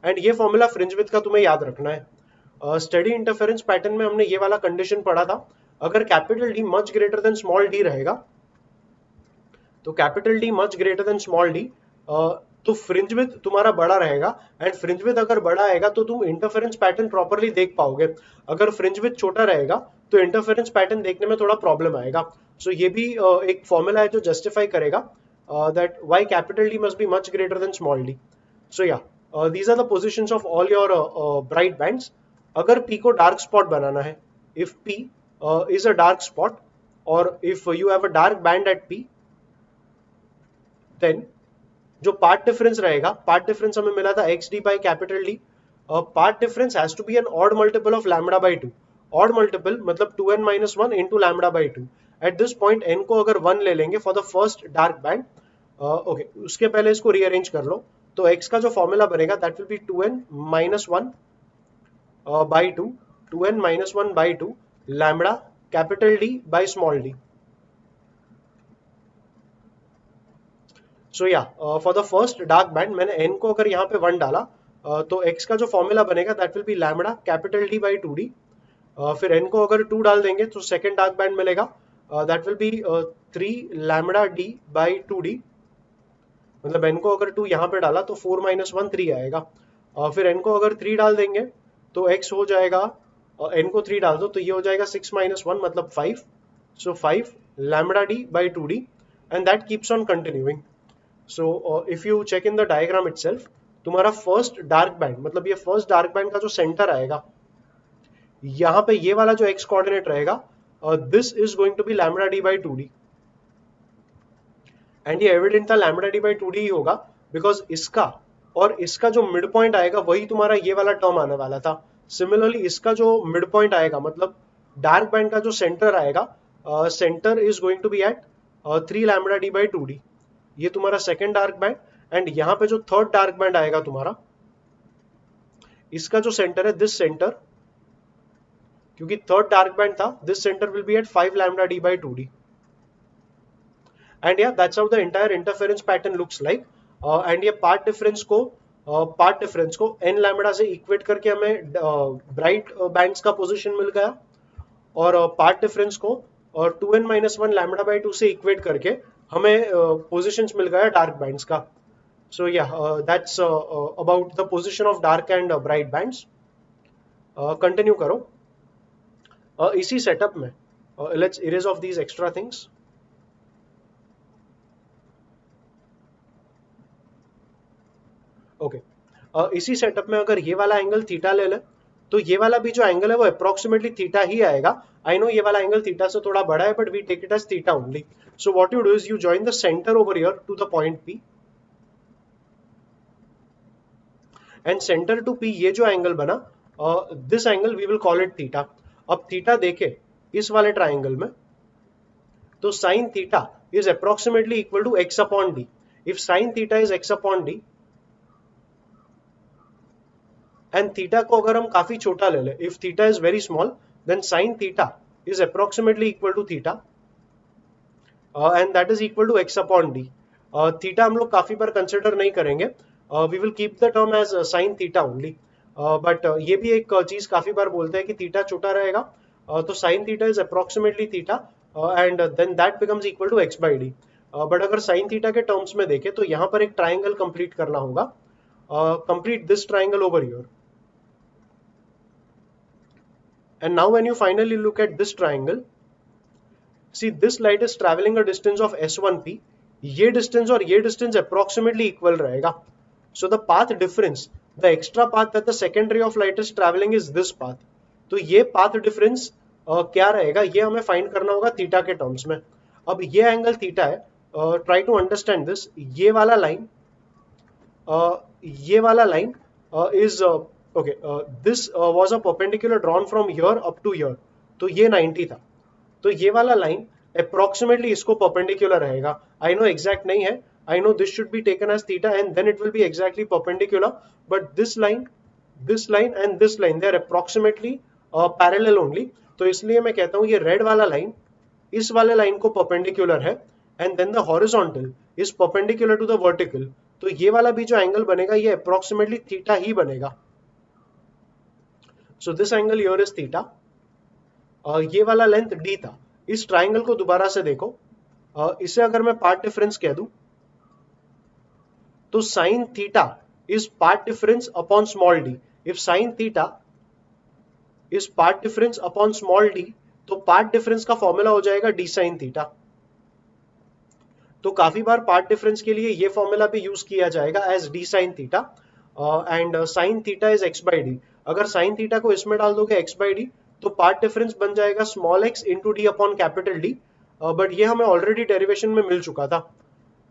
and ये formula fringe width का तुम्हें याद रखना है। Steady interference pattern में हमने ये वाला कंडीशन पढ़ा था, अगर capital D much greater than small D रहेगा, तो capital D much greater than small D, तो फ्रिंज विड्थ तुम्हारा बड़ा रहेगा, एंड फ्रिंज विड्थ अगर बड़ा आएगा तो तुम इंटरफेरेंस पैटर्न प्रॉपर्ली देख पाओगे। अगर फ्रिंज विड्थ छोटा रहेगा तो इंटरफेरेंस पैटर्न देखने में थोड़ा प्रॉब्लम आएगा। सो ये भी एक फॉर्मूला है जो जस्टिफाई करेगा that why capital D must be much greater than small d. So yeah these are the positions of all your bright bands। अगर P को डार्क स्पॉट बनाना है, if P is a dark spot or if you have a dark band at P, then जो path difference रहेगा, path difference हमें मिला था X D by capital D, path difference has to be an odd multiple of lambda by two. Odd multiple मतलब 2n minus one into lambda by two. At this point n को अगर 1 ले लेंगे for the first dark band, okay उसके पहले इसको rearrange कर लो, तो x का जो फॉर्मूला बनेगा that will be 2n minus one by two, 2n minus one by two lambda capital D by small d. So yeah for the first dark band मैंने n को अगर यहाँ पे 1 डाला, तो x का जो फॉर्मूला बनेगा that will be lambda capital D by two D. फिर n को अगर 2 डाल देंगे तो सेकेंड डार्क बैंड मिलेगा, that will be 3 lambda D by two D. मतलब n को अगर 2 यहाँ पे डाला तो 4 माइनस वन 3 आएगा। फिर n को अगर 3 डाल देंगे तो x हो जाएगा, n को 3 डाल दो तो ये हो जाएगा 6 माइनस वन मतलब 5। So 5 lambda D by two D, and that keeps on continuing. So if you check in the diagram itself, तुम्हारा फर्स्ट डार्क बैंड मतलब ये फर्स्ट डार्क बैंड का जो सेंटर आएगा, यहाँ पे ये वाला जो x कोऑर्डिनेट रहेगा, this is going to be lambda D by two D, and ये एविडेंट था lambda D by two d ही होगा, बिकॉज इसका और इसका जो मिड पॉइंट आएगा वही तुम्हारा ये वाला टर्म आने वाला था। सिमिलरली इसका जो मिड पॉइंट आएगा मतलब डार्क बैंड का जो सेंटर आएगा, centre is going to be at 3 lambda D by two D. ये तुम्हारा सेकेंड डार्क बैंड, एंड यहाँ पे जो थर्ड डार्क बैंड आएगा तुम्हारा, इसका जो सेंटर है दिस सेंटर, क्योंकि थर्ड डार्क बैंड था, this centre will be at 5 lambda D by two D. And yeah that's how the entire interference pattern looks like. And ये पार्ट डिफरेंस को n lambda से equate करके हमें bright bands का position मिल गया, और पार्ट डिफरेंस को 2n minus one lambda by two से इक्वेट करके हमें पोजीशंस मिल गया डार्क बैंड्स का। सो yeah that's about the position of dark and bright bands. Continue करो। इसी सेटअप में let's erase of these extra things. Okay इसी सेटअप में अगर ये वाला एंगल थीटा ले ले, तो ये वाला भी जो एंगल है वो अप्रोक्सीमेटली थीटा ही आएगा। आई नो ये वाला एंगल थीटा से थोड़ा बड़ा है, but we take it as theta only. So what you do is you join the centre over here to the point P, and centre to P ये जो angle बना, this angle we will call it theta. अब theta देखे इस वाले triangle में, तो sine theta is approximately equal to x upon D. If sine theta is x upon D and theta को अगर हम काफी छोटा ले ले, if theta is very small then sine theta is approximately equal to theta, and that is equal to x upon d. Theta हम लोग काफी बार कंसिडर नहीं करेंगे, we will keep the term as sine theta only. But ये भी एक चीज काफी बार बोलते हैं कि थीटा छोटा रहेगा, तो sine theta is approximately theta, and then that becomes equal to x by d. But अगर साइन थीटा के टर्म्स में देखें तो यहाँ पर एक ट्राइंगल कंप्लीट करना होगा, complete this triangle over here. And now when you finally look at this triangle, see this light is traveling a distance of s1p, ये distance और ये distance approximately equal रहेगा। So the path difference, the extra path that the second ray of light is traveling is this path। तो ये path difference क्या रहेगा, ये हमें find करना होगा थीटा के टर्म्स में। अब ये एंगल थीटा है, try to understand this। ये वाला line is okay, this was a perpendicular drawn from here up to here, तो ये 90 था। तो ये वाला लाइन अप्रोक्सीमेटली इसको परपेंडिकुलर रहेगा। आई नो एग्जैक्ट नहीं है, I know this should be taken as theta and then it will be exactly perpendicular, but this line and this line, they are approximately parallel only. तो इसलिए मैं कहता हूँ ये रेड वाला लाइन इस वाले लाइन को परपेंडिकुलर है and then the horizontal is perpendicular to the vertical. तो ये वाला भी जो एंगल बनेगा ये अप्रोक्सीमेटली थीटा ही बनेगा. So this angle here is theta. ये वाला लेंथ डी था. इस ट्राइंगल को दोबारा से देखो. इसे अगर मैं पार्ट डिफरेंस कह दूं तो sine theta is part difference upon small d. If sin theta is part difference upon small d, तो part difference का फॉर्मूला हो जाएगा d sin theta. तो काफी बार पार्ट डिफरेंस के लिए ये फॉर्मूला भी यूज किया जाएगा as d sin theta and sin theta is x by d. अगर sin theta को इसमें डाल दोगे x by d तो पार्ट डिफरेंस बन जाएगा small x into D upon capital D. But ये हमें ऑलरेडी डेरिवेशन में मिल चुका था.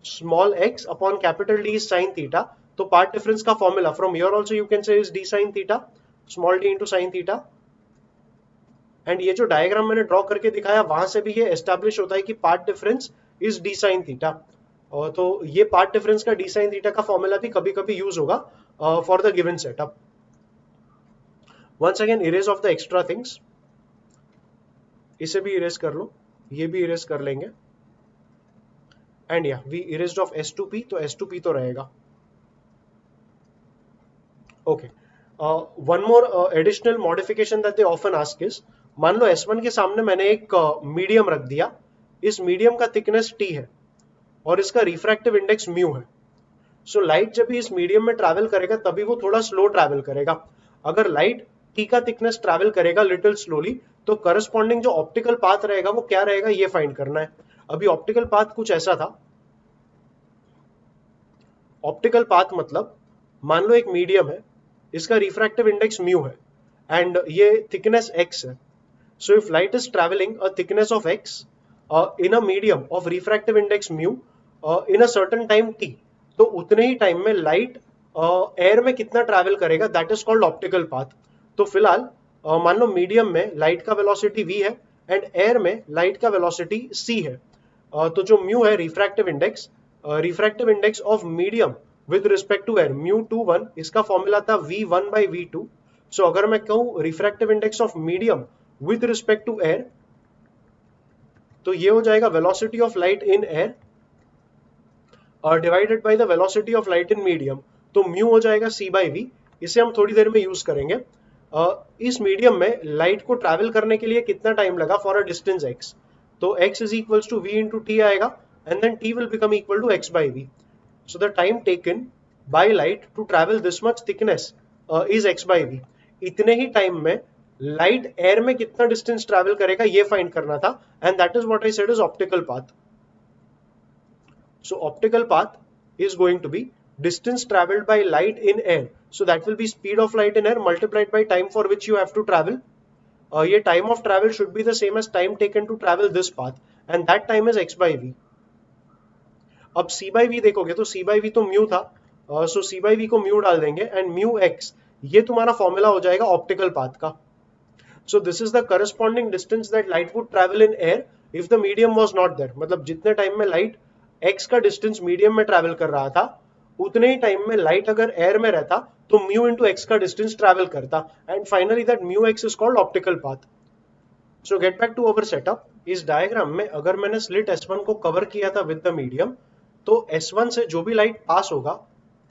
Small x upon capital d is sin theta. तो पार्ट डिफरेंस का formula from here also you can से is d sin theta, small d into sin theta. And ये जो डायग्राम मैंने ड्रॉ करके दिखाया वहां से भी ये एस्टैब्लिश होता है कि path difference is d sin theta. और तो ये पार्ट डिफरेंस का d sin theta का फॉर्मूला भी कभी कभी यूज होगा for the given setup. Once again erase off the extra things. इसे भी इरेज कर लो, ये भी इरेज कर लेंगे. एंड या वी इरेज्ड ऑफ S2P, तो S2P तो रहेगा. Okay. One more additional modification that they often ask is, मान लो S1 के सामने मैंने एक मीडियम रख दिया. इस मीडियम का थिकनेस T है और इसका रिफ्रैक्टिव इंडेक्स म्यू है. सो लाइट जब भी इस मीडियम में ट्रैवल करेगा तभी वो थोड़ा स्लो ट्रैवल करेगा. अगर लाइट T का थिकनेस ट्रैवल करेगा लिटिल स्लोली तो करस्पॉन्डिंग जो ऑप्टिकल पाथ रहेगा वो क्या रहेगा ये फाइंड करना है. अभी ऑप्टिकल पाथ कुछ ऐसा था. ऑप्टिकल पाथ मतलब मान लो एक मीडियम है, इसका रिफ्रैक्टिव इंडेक्स म्यू है एंड ये थिकनेस x है. So if light is travelling a thickness of x in a medium of refractive index mu in a certain time t, तो उतने ही टाइम में लाइट एयर में कितना ट्रैवल करेगा that is called optical path. तो फिलहाल मान लो मीडियम में लाइट का वेलोसिटी v है एंड एयर में लाइट का वेलोसिटी c है. तो जो म्यू है refractive index of medium with respect to air mu21, इसका फॉर्मूला था v1 by v2. सो अगर मैं कहूं refractive index of medium with respect to air तो ये हो जाएगा velocity of light in air divided by the velocity of light in medium. तो म्यू हो जाएगा c by v. इसे हम थोड़ी देर में यूज करेंगे. इस मीडियम में लाइट को ट्रैवल करने के लिए कितना टाइम लगा फॉर अ डिस्टेंस x. तो x is equals to v into t आएगा and then t will become equal to x by v. So the time taken by light to travel this much thickness is x by v. इतने ही time में light air में कितना distance travel करेगा ये find करना था and that is what I said is optical path. So optical path is going to be distance traveled by light in air. So that will be speed of light in air multiplied by time for which you have to travel. ये time of travel should be the same as time taken to travel this path and that time is x by v. अब c by v देखोगे तो c by v तो mu था. सो c by v को mu डाल देंगे and mu x ये तुम्हारा फॉर्मूला हो जाएगा ऑप्टिकल पाथ का. So this is the corresponding distance that light would travel in air if the medium was not there. मतलब जितने टाइम में लाइट x का डिस्टेंस मीडियम में ट्रैवल कर रहा था उतने ही टाइम में लाइट अगर एयर में रहता तो म्यू इंटू x का डिस्टेंस ट्रैवल करता and finally that mu x is called optical path. So get back to our setup. इस डायग्राम में अगर मैंने स्लिट S1 को कवर किया था विद द मीडियम तो S1 से जो भी लाइट पास होगा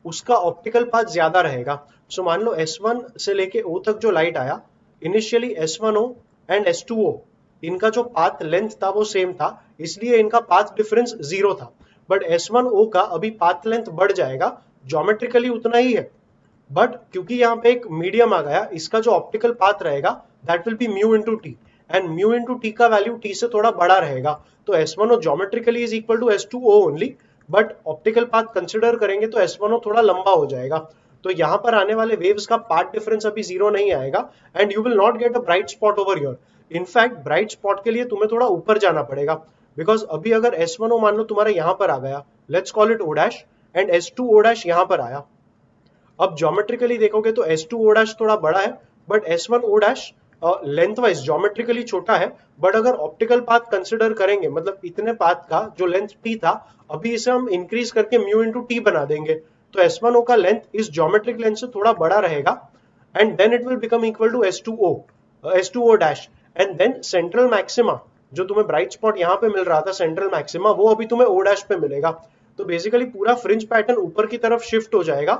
उसका ऑप्टिकल पाथ ज्यादा रहेगा. सो मान लो S1 से लेके O तक जो लाइट आया इनिशियली S1O एंड S2O इनका जो पाथ लेंथ था वो सेम था इसलिए इनका पाथ डिफरेंस 0 था. बट S1O का अभी पाथ लेंथ बढ़ जाएगा, ज्योमेट्रिकली उतना ही है बट क्योंकि यहाँ पे एक मीडियम आ गया इसका जो ऑप्टिकल पाथ रहेगा that will be mu into t and mu into t का वैल्यू टी से थोड़ा बड़ा रहेगा. तो S1O geometrically is equal to S2O only but optical path consider करेंगे तो S1O थोड़ा लंबा हो जाएगा. तो यहाँ पर आने वाले वेव्स का पाथ डिफरेंस अभी 0 नहीं आएगा and you will not get a bright spot over here. In fact bright spot के लिए तुम्हें थोड़ा ऊपर जाना पड़ेगा बिकॉज अभी अगर S1O मान लो तुम्हारा यहाँ पर आ गया, let's call it O dash and S2O dash यहाँ पर आया. अब ज्योमेट्रिकली देखोगे तो S2O डैश थोड़ा बड़ा है but S1O dash length wise geometrically छोटा है, बट अगर ऑप्टिकल पाथ कंसिडर करेंगे, मतलब इतने पाथ का जो लेंथ टी था, अभी इसे हम इंक्रीज करके म्यू इंटू टी बना देंगे, तो S1O का लेंथ इस ज्योमेट्रिक लेंथ से थोड़ा बड़ा रहेगा, and then it will become equal to S2O dash, and then central maxima जो तुम्हें ब्राइट स्पॉट यहाँ पे मिल रहा था, सेंट्रल मैक्सिमा, वो अभी तुम्हें O डैश पे मिलेगा। तो बेसिकली पूरा फ्रिंज पैटर्न ऊपर की तरफ शिफ्ट हो जाएगा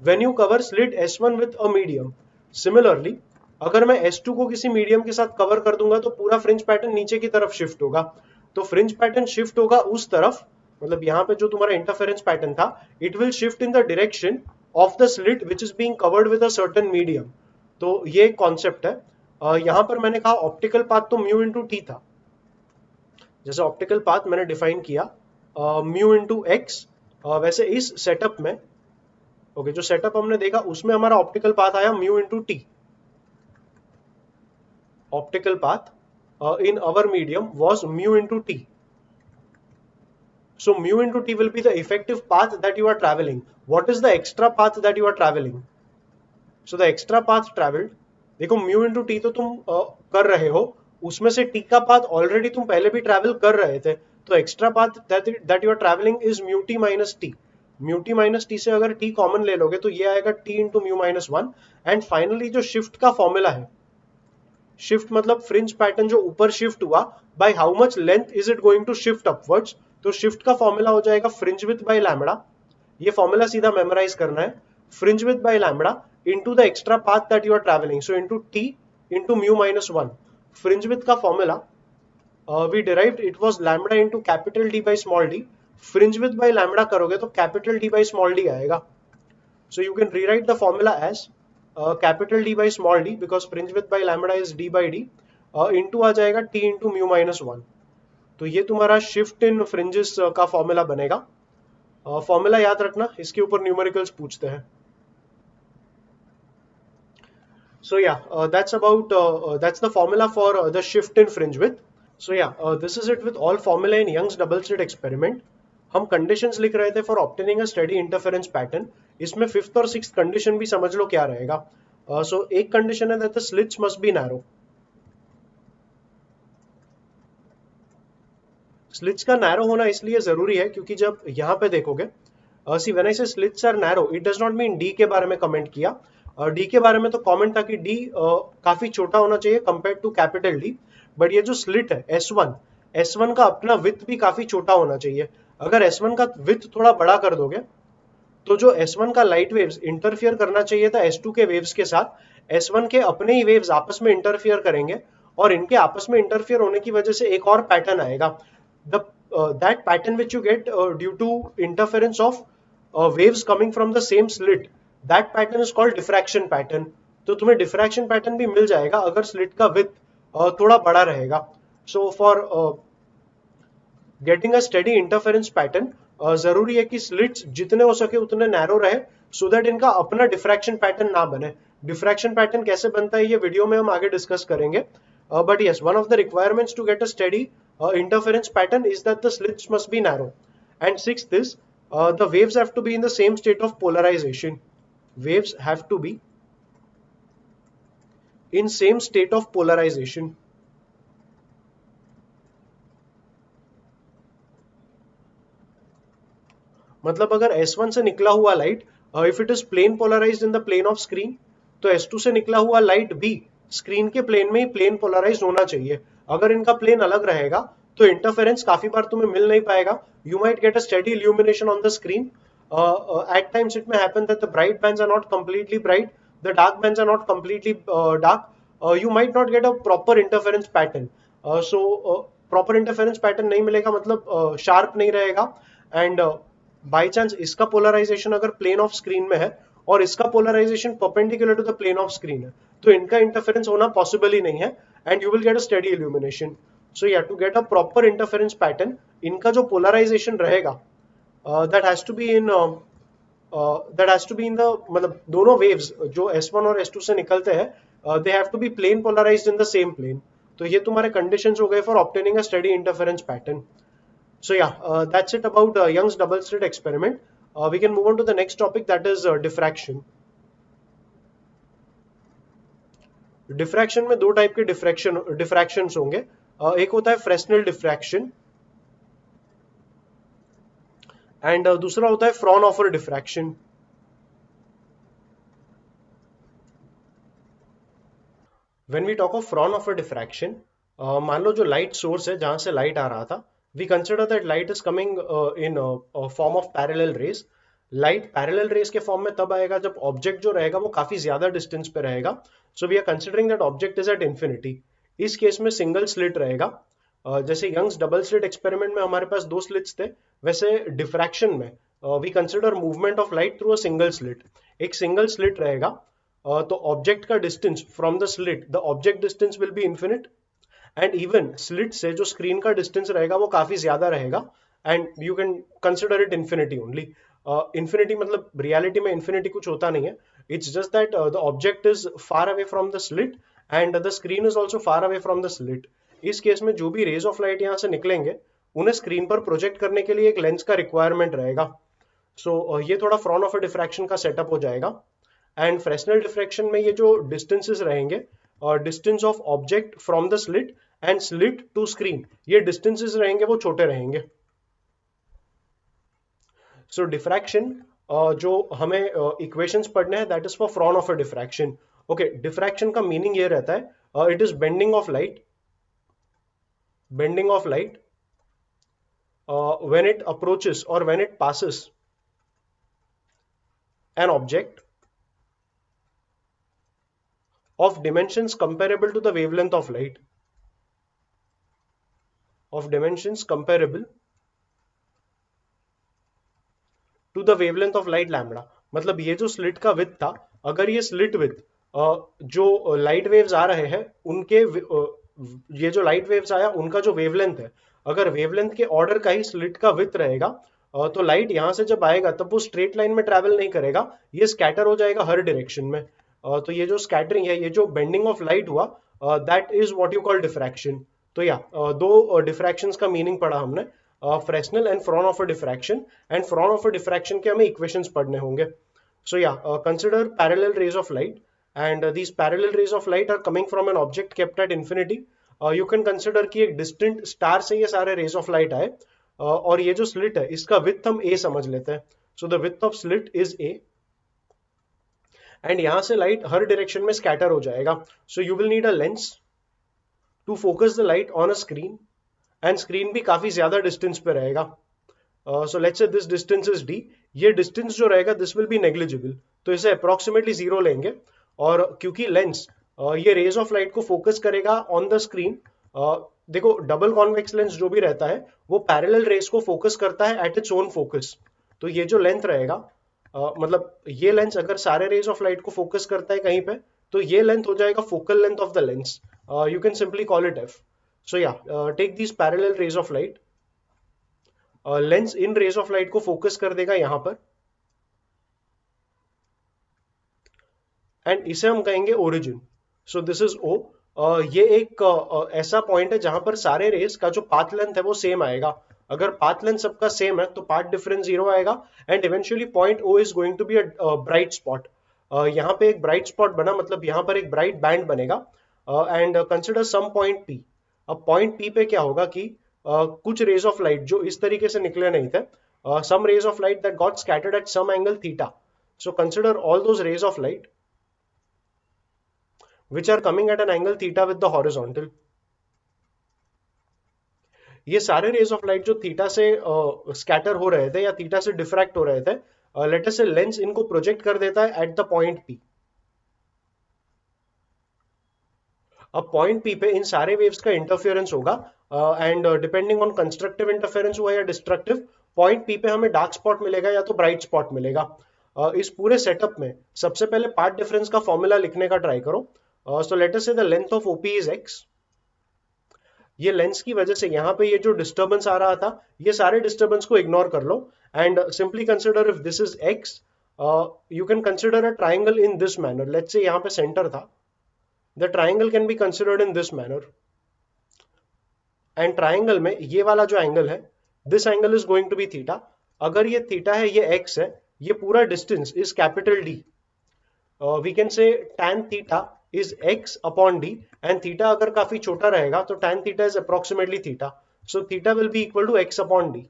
when you cover slit S1 with a medium. Similarly अगर मैं S2 को किसी मीडियम के साथ कवर कर दूंगा तो पूरा फ्रिंज पैटर्न नीचे की तरफ शिफ्ट होगा। तो फ्रिंज पैटर्न शिफ्ट होगा उस तरफ, मतलब यहाँ पे जो तुम्हारा इंटरफेरेंस पैटर्न था, it will shift in the direction of the slit which is being covered with a certain medium. तो ये कॉन्सेप्ट है। यहाँ पर मैंने कहा ऑप्टिकल पाथ तो म्यू इंटू टी था, जैसे ऑप्टिकल पाथ मैंने डिफाइन किया म्यू इंटू एक्स, वैसे इस सेटअप में, ओके, जो सेटअप हमने देखा उसमें हमारा ऑप्टिकल पाथ आया mu into T. Optical path in our medium was mu into t. So mu into t will be the effective path that you are traveling. What is the extra path that you are traveling? So the extra path traveled, देखो mu into t तो तुम कर रहे हो, उसमें से t का path already तुम पहले भी ट्रैवल कर रहे थे, तो extra path that you are traveling is mu t minus t. mu t minus t से अगर t कॉमन ले लोगे तो ये आएगा t into mu minus 1, and finally जो शिफ्ट का फॉर्मूला है, शिफ्ट मतलब फ्रिंज पैटर्न जो ऊपर शिफ्ट हुआ, by how much length is it going to shift upwards, तो शिफ्ट का फॉर्मूला हो जाएगा फ्रिंज विड्थ बाय लैम्बडा। ये फॉर्मूला सीधा मेमोराइज करना है, fringe width by lambda into the extra path that you are travelling, so into t into mu minus 1। Fringe width का formula we derived, it was lambda into capital D by small d. Fringe width by lambda करोगे तो capital D by small d आएगा। So you can rewrite the formula as capital D by small d, because fringe width by lambda is d by d, into आ जाएगा t into mu minus 1। तो ये तुम्हारा shift in fringes का formula बनेगा। Formula याद रखना, इसके ऊपर न्यूमेरिकल्स पूछते हैं। So yeah, that's the formula for the shift in fringe width. So yeah, this is it with all formula in Young's double slit experiment. हम कंडीशंस लिख रहे थे for obtaining a steady interference pattern, इसमें fifth और sixth condition भी समझ लो क्या रहेगा। सो एक कंडीशन है that the slits must be narrow. Slits का नैरो होना इसलिए जरूरी है क्योंकि जब यहाँ पे देखोगे, सी when I say slits are narrow, it does not mean d के बारे में कमेंट किया। डी के बारे में तो कमेंट था कि डी काफी छोटा होना चाहिए compare to capital D, but ये जो स्लिट है S1 का अपना विड्थ भी काफी छोटा होना चाहिए। अगर S1 का विड्थ थोड़ा बड़ा कर दोगे तो जो S1 का लाइट वेव्स इंटरफियर करना चाहिए था S2 के वेव्स के साथ, S1 के अपने ही वेव्स आपस में इंटरफियर करेंगे, और इनके आपस में इंटरफियर होने की वजह से एक और पैटर्न आएगा। That pattern which you get due to interference of waves coming from the same slit, that pattern is called diffraction pattern. तो तुम्हें डिफ्रैक्शन पैटर्न भी मिल जाएगा अगर स्लिट का विड्थ थोड़ा बड़ा रहेगा। So for getting a steady interference pattern जरूरी है कि स्लिट्स जितने हो सके उतने नैरो रहे, सो दैट इनका अपना डिफ्रैक्शन पैटर्न ना बने। डिफ्रैक्शन पैटर्न कैसे बनता है ये वीडियो में हम आगे डिस्कस करेंगे, but yes, one of the requirements to get a steady interference pattern is that the slits must be narrow. And sixth is the waves have to be in the same state of polarization. Waves have to be in same state of polarization. मतलब अगर S1 से निकला हुआ light, if it is plane polarised in the plane of screen, तो S2 से निकला हुआ light भी स्क्रीन के प्लेन में ही प्लेन पोलराइज्ड होना चाहिए। अगर इनका प्लेन अलग रहेगा तो इंटरफेरेंस काफी बार तुम्हें मिल नहीं पाएगा। You might get a steady illumination on the screen. At times it may happen that the bright bands are not completely bright, the dark bands are not completely dark. You might not get a proper interference pattern. Proper interference pattern नहीं मिलेगा मतलब sharp नहीं रहेगा, and by chance इसका polarisation अगर plane of screen में है और इसका polarisation perpendicular to the plane of screen है, तो इनका इंटरफेरेंस होना पॉसिबल ही नहीं है, and you will get a steady illumination. So yeah to get a proper interference pattern, इनका जो पोलराइजेशन रहेगा that has to be in the, मतलब दोनों वेव्स जो S1 और S2 से निकलते हैं, they have to be plane polarised in the same plane. तो ये तुम्हारे कंडीशंस हो गए for obtaining a steady interference pattern. So yeah, that's it about Young's double slit experiment. We can move on to the next topic, that is diffraction. Diffraction में दो type के डिफ्रैक्शंस होंगे। एक होता है फ्रेस्नेल डिफ्रैक्शन एंड दूसरा होता है Fraunhofer diffraction. When we talk of Fraunhofer diffraction, मान लो जो लाइट सोर्स है जहां से लाइट आ रहा था, we consider that light is coming in form of parallel rays. Light parallel rays के फॉर्म में तब आएगा जब ऑब्जेक्ट जो रहेगा वो काफी ज्यादा डिस्टेंस पे रहेगा। So we are considering that object is at infinity. इस केस में सिंगल स्लिट रहेगा। जैसे यंग्स डबल स्लिट एक्सपेरिमेंट में हमारे पास दो स्लिट्स थे, वैसे डिफ्रैक्शन में we consider movement of light through a single slit. एक सिंगल स्लिट रहेगा, तो ऑब्जेक्ट का distance from the slit, the object distance will be infinite and even slit से जो स्क्रीन का डिस्टेंस रहेगा वो काफी ज्यादा रहेगा and you can consider it infinity only. Infinity मतलब रियलिटी में इन्फिनिटी कुछ होता नहीं है, it's just that the object is far away from the slit and the screen is also far away from the slit. इस case में जो भी रेज ऑफ लाइट यहाँ से निकलेंगे उन्हें स्क्रीन पर प्रोजेक्ट करने के लिए एक लेंस का रिक्वायरमेंट रहेगा। सो ये थोड़ा फ्रॉनहोफर डिफ्रैक्शन का सेटअप हो जाएगा। एंड फ्रेस्नेल डिफ्रैक्शन में ये जो डिस्टेंसेस रहेंगे, distance of object from the slit and slit to screen, ये डिस्टेंसेस रहेंगे वो छोटे रहेंगे। सो डिफ्रैक्शन जो हमें इक्वेशंस पढ़ने हैं that is for Fraunhofer diffraction. Okay, diffraction का मीनिंग ये रहता है it is bending of light when it approaches or when it passes an object of dimensions comparable to the wavelength of light, of dimensions comparable to the wavelength of light lambda. मतलब ये जो slit का width था, अगर ये slit width जो light waves आ रहे हैं उनके ये जो लाइट वेव्स आया उनका जो वेवलेंथ है, अगर वेवलेंथ के ऑर्डर का ही स्लिट का विड्थ रहेगा, तो लाइट यहां से जब आएगा तब वो स्ट्रेट लाइन में ट्रेवल नहीं करेगा, ये स्कैटर हो जाएगा हर डायरेक्शन में। तो ये जो स्कैटरिंग है, ये जो बेंडिंग ऑफ लाइट हुआ, that is what you call diffraction. तो या दो डिफ्रैक्शंस का मीनिंग पढ़ा हमने, Fresnel and Fraunhofer diffraction. And Fraunhofer diffraction के हमें इक्वेशंस पढ़ने होंगे। सो या consider parallel rays of light and these parallel rays of light are coming from an object kept at infinity. You can consider कि एक distant star से ये सारे रेज ऑफ लाइट आए, और ये जो स्लिट है इसका विड्थ हम a समझ लेते हैं। So the width of slit is a and यहां से लाइट हर डायरेक्शन में स्कैटर हो जाएगा। So you will need a lens to focus the light on a screen and screen भी काफी ज्यादा डिस्टेंस पे रहेगा। So let's say this distance is d। ये डिस्टेंस जो रहेगा दिस विल बी नेग्लिजिबल, तो इसे अप्रोक्सीमेटली जीरो लेंगे। और क्योंकि लेंस ये रेज ऑफ लाइट को फोकस करेगा ऑन द स्क्रीन, देखो डबल कॉन्वेक्स लेंस जो भी रहता है वो पैरेलल रेज को फोकस करता है एट इट्स ओन फोकस। तो ये जो लेंथ रहेगा, मतलब ये लेंस अगर सारे रेज ऑफ लाइट को फोकस करता है कहीं पे, तो ये लेंथ हो जाएगा focal length of the lens. You can simply call it f। So या take this parallel rays of light, lens इन रेज ऑफ लाइट को फोकस कर देगा यहां पर एंड इसे हम कहेंगे origin. So this is O। ये एक ऐसा पॉइंट है जहां पर सारे रेस का जो पाथ लेंथ है वो सेम आएगा। अगर पाथ लेंथ सबका सेम है तो पाथ डिफरेंस जीरो आएगा and eventually point O is going to be a bright spot. यहाँ पे एक ब्राइट स्पॉट बना, मतलब यहाँ पर एक ब्राइट बैंड बनेगा and consider some point P। अब पॉइंट P पे क्या होगा कि कुछ रेज ऑफ लाइट जो इस तरीके से निकले नहीं थे, some rays of light that got scattered at some angle theta. So consider all those rays of light which are coming at an angle theta with the horizontal. ये सारे rays of light जो theta से scatter हो रहे थे या theta से diffract हो रहे थे, लेट अस से लेंस इनको प्रोजेक्ट कर देता है एट द पॉइंट P। अब पॉइंट P पे इन सारे वेव्स का इंटरफेरेंस होगा and depending on constructive interference हुआ या डिस्ट्रक्टिव, पॉइंट P पे हमें डार्क स्पॉट मिलेगा या तो ब्राइट स्पॉट मिलेगा। इस पूरे सेटअप में सबसे पहले पाथ डिफरेंस का फॉर्मूला लिखने का ट्राई करो। So let us say the length of OP is x। ये लेंस की वजह से यहाँ पे ये जो डिस्टर्बेंस आ रहा था, ये सारे डिस्टर्बेंस को इग्नोर कर लो and simply consider if this is x, you can consider a triangle in this manner. Let's say यहाँ पे सेंटर था, the triangle can be considered in this manner and triangle में ये वाला जो एंगल है, this angle is going to be theta. अगर ये थीटा है, ये x है, ये पूरा distance is capital D। We can say tan theta is x upon D, and theta अगर काफी छोटा रहेगा तो tan theta is approximately theta, so theta will be equal to x upon d.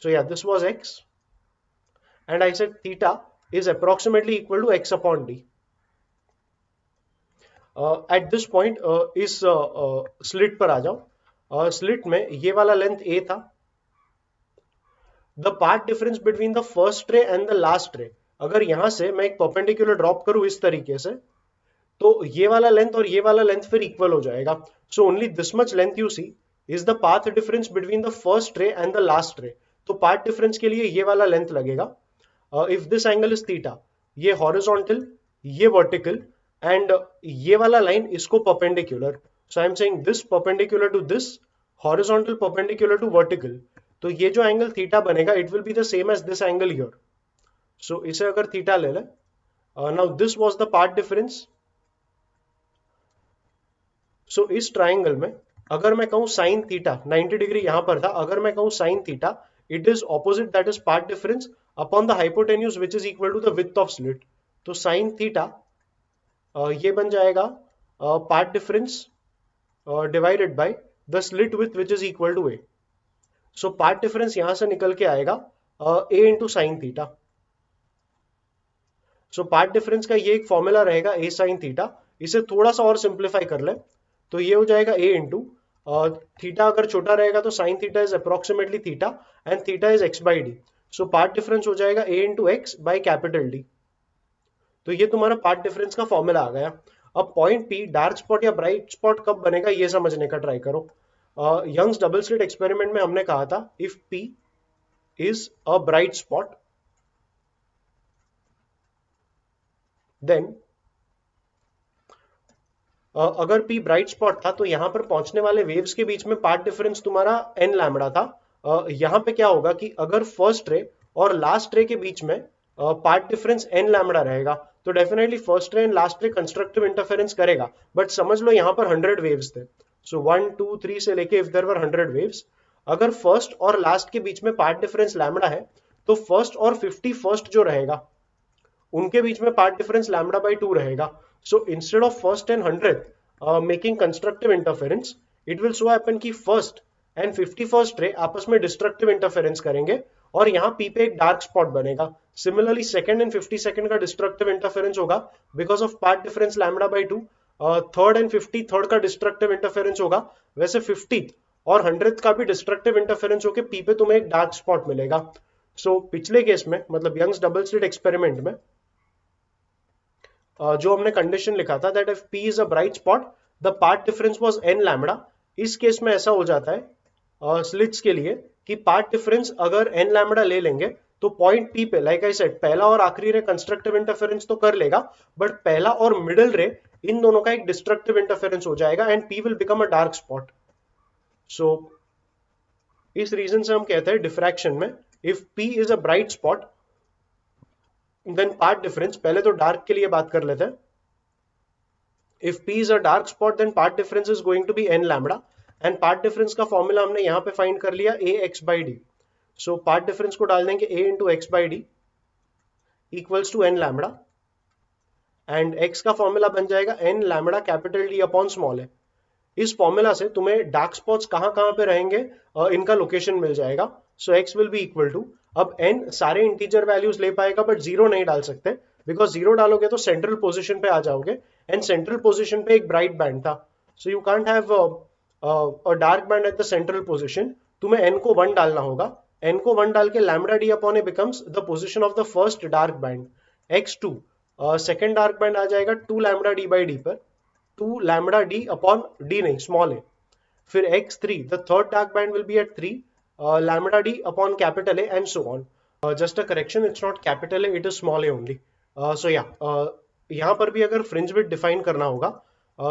So yeah, this was x, and I said theta is approximately equal to x upon d. At this point इस slit पर आ जाओ. Slit में ये वाला length a था. The path difference between the first ray and the last रे, अगर यहां से मैं एक परपेंडिकुलर ड्रॉप करूं इस तरीके से, तो ये वाला लेंथ और ये वाला लेंथ फिर इक्वल हो जाएगा. So only this much length you see is the path difference between the first ray and the last ray. तो पाथ डिफरेंस के लिए ये वाला लेंथ लगेगा. If this angle is theta, ये हॉरिजॉन्टल, ये वर्टिकल, एंड ये वाला लाइन इसको perpendicular. So I am saying this perpendicular to this, horizontal perpendicular to vertical. तो ये जो एंगल थीटा बनेगा it will be the same as this angle here. सो इसे अगर थीटा ले लें, now this was the path difference. So इस ट्राइंगल में अगर मैं कहूं साइन थीटा 90 डिग्री यहां पर था, अगर मैं कहूं sine theta, it is opposite, that is path difference upon the hypotenuse which is equal to the width of slit. तो साइन थीटा ये बन जाएगा path difference divided by the slit width which is equal to a. So path difference यहां से निकल के आएगा a into sine theta. So path difference का ये एक फॉर्मूला रहेगा ए साइन थीटा. इसे थोड़ा सा और सिंप्लीफाई कर ले तो ये हो जाएगा ए इंटू थीटा अगर छोटा रहेगा तो sine theta is approximately theta and theta is x by d. So path difference हो जाएगा a into x by capital D. तो ये तुम्हारा पार्ट डिफरेंस का फॉर्मूला आ गया. अब पॉइंट पी डार्क स्पॉट या ब्राइट स्पॉट कब बनेगा ये समझने का ट्राई करो. यंग्स डबल स्लिट एक्सपेरिमेंट में हमने कहा था if P is a bright spot then अगर P ब्राइट स्पॉट था तो यहां पर पहुंचने वाले वेव्स के बीच में पार्ट डिफरेंस तुम्हारा n लैम्बडा था. यहां पे क्या होगा कि अगर फर्स्ट रे और लास्ट रे के बीच में पार्ट डिफरेंस n लैम्बडा रहेगा तो definitely first ray and last रे कंस्ट्रक्टिव इंटरफेरेंस करेगा. बट समझ लो यहां पर 100 वेव्स थे. सो 1 2 3 से लेके इफ देयर वर 100 वेव्स, अगर फर्स्ट और लास्ट के बीच में पार्ट डिफरेंस लैम्बडा है तो फर्स्ट और 51st जो रहेगा उनके बीच में पार्ट डिफरेंस लैम्बडा बाई 2 रहेगा. So instead of first and 100th making constructive interference, it will so happen कि first and 51st रे आपस में destructive interference करेंगे और यहाँ P पे एक dark spot बनेगा. Similarly second and 52nd का destructive interference होगा because of part difference lambda by 2. third and 53rd का destructive interference होगा. वैसे 50th और 100th का भी destructive interference होके P पे तुम्हें एक dark spot मिलेगा. So पिछले केस में मतलब यंग्स डबल स्लिट एक्सपेरिमेंट में जो हमने कंडीशन लिखा था that if P is a bright spot the path difference was n lambda. इस केस में ऐसा हो जाता है स्लिट्स के लिए कि पार्ट डिफरेंस अगर n लैम्बडा ले लेंगे तो पॉइंट P पे लाइक आई सेड पहला और आखिरी रे कंस्ट्रक्टिव इंटरफेरेंस तो कर लेगा बट पहला और मिडिल रे इन दोनों का एक डिस्ट्रक्टिव इंटरफेरेंस हो जाएगा and P will become a dark spot. So इस रीजन से हम कहते हैं डिफ्रैक्शन में if P is a bright spot then path difference, पहले तो डार्क के लिए बात कर लेते हैं. If P is a dark spot then path difference is going to be n lambda and path difference का फॉर्मूला हमने यहां पे फाइंड कर लिया a x by d. So path difference को डाल देंगे a into x by d equals to n lambda and x का फॉर्मूला बन जाएगा n lambda capital D upon small a. इस फॉर्मूला से तुम्हें डार्क स्पॉट्स कहां कहां पे रहेंगे इनका लोकेशन मिल जाएगा. So x will be equal to, अब n सारे इंटीजर वैल्यूज ले पाएगा बट जीरो नहीं डाल सकते बिकॉज जीरो डालोगे तो सेंट्रल पोजीशन पे आ जाओगे एंड सेंट्रल पोजीशन पे एक ब्राइट बैंड था. So you can't have a dark band at the central position. तुम्हें n को 1 डालना होगा. n को 1 डाल के lambda D upon a becomes the position of the first dark band. x2 second dark band आ जाएगा 2 लैम्बडा डी बाई डी पर, 2 लैम्बडा डी अपॉन डी नहीं स्मॉल ए. फिर x3 the third dark band will be at 3 lambda d upon capital A and so on. Just a correction, it's not capital A, it is small a only. So yeah, यहाँ पर भी अगर fringe width define करना होगा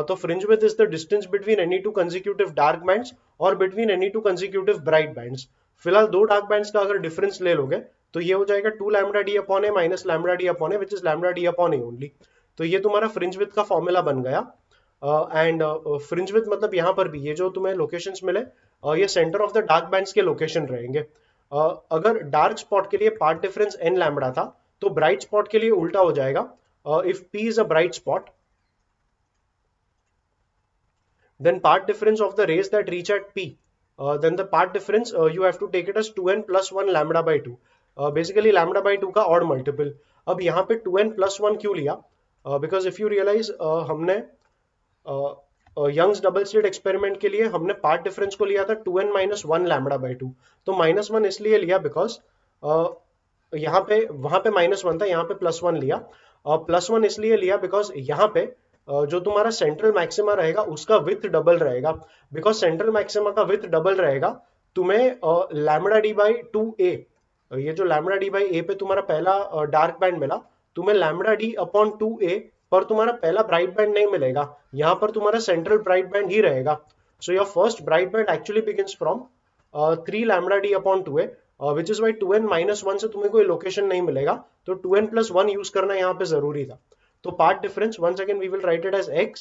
तो fringe width is the distance between any two consecutive dark bands और between any two consecutive bright bands. फिलहाल दो dark bands का अगर difference ले लोगे तो ये हो जाएगा 2 lambda d upon A minus lambda d upon A which is lambda d upon A only. तो ये तुम्हारा fringe width का फॉर्मूला बन गया. एंड फ्रिंज विड्थ मतलब यहाँ पर भी ये जो तुम्हें लोकेशंस मिले ये centre of the dark bands के लोकेशन रहेंगे. अगर डार्क स्पॉट के लिए पार्ट डिफरेंस n लैम्बडा था तो ब्राइट स्पॉट के लिए उल्टा हो जाएगा. if P is a bright spot, then part difference of the rays that reach at P, then the part difference you have to take it as 2n plus 1 lambda by 2, basically lambda by 2 का odd multiple. अब यहाँ पे 2n plus 1 क्यों लिया? Because if you realize हमने Young's double slit experiment के लिए हमने पार्ट डिफरेंस को लिया था 2n माइनस 1 लैम्बडा बाई 2, तो माइनस 1 इसलिए लिया बिकॉज यहाँ पे वहां पे माइनस 1 था, यहाँ पे प्लस 1 लिया. प्लस 1 इसलिए लिया बिकॉज यहाँ पे जो तुम्हारा सेंट्रल मैक्सिमा रहेगा उसका विथ डबल रहेगा. बिकॉज सेंट्रल मैक्सिमा का विथ डबल रहेगा, तुम्हें लैम्बडा डी बाई 2a, ये जो लैम्बडा डी बाई a पे तुम्हारा पहला डार्क बैंड मिला, तुम्हें लैम्बडा डी अपॉन 2a पर तुम्हारा पहला ब्राइट बैंड नहीं मिलेगा, यहाँ पर तुम्हारा सेंट्रल ब्राइट बैंड ही रहेगा. So your first bright band actually begins from 3 lambda D upon 2a, which is y 2n minus 1 से तुम्हें कोई लोकेशन नहीं मिलेगा, तो 2n प्लस 1 यूज करना यहाँ पे जरूरी था. तो path difference once again we will write it as x,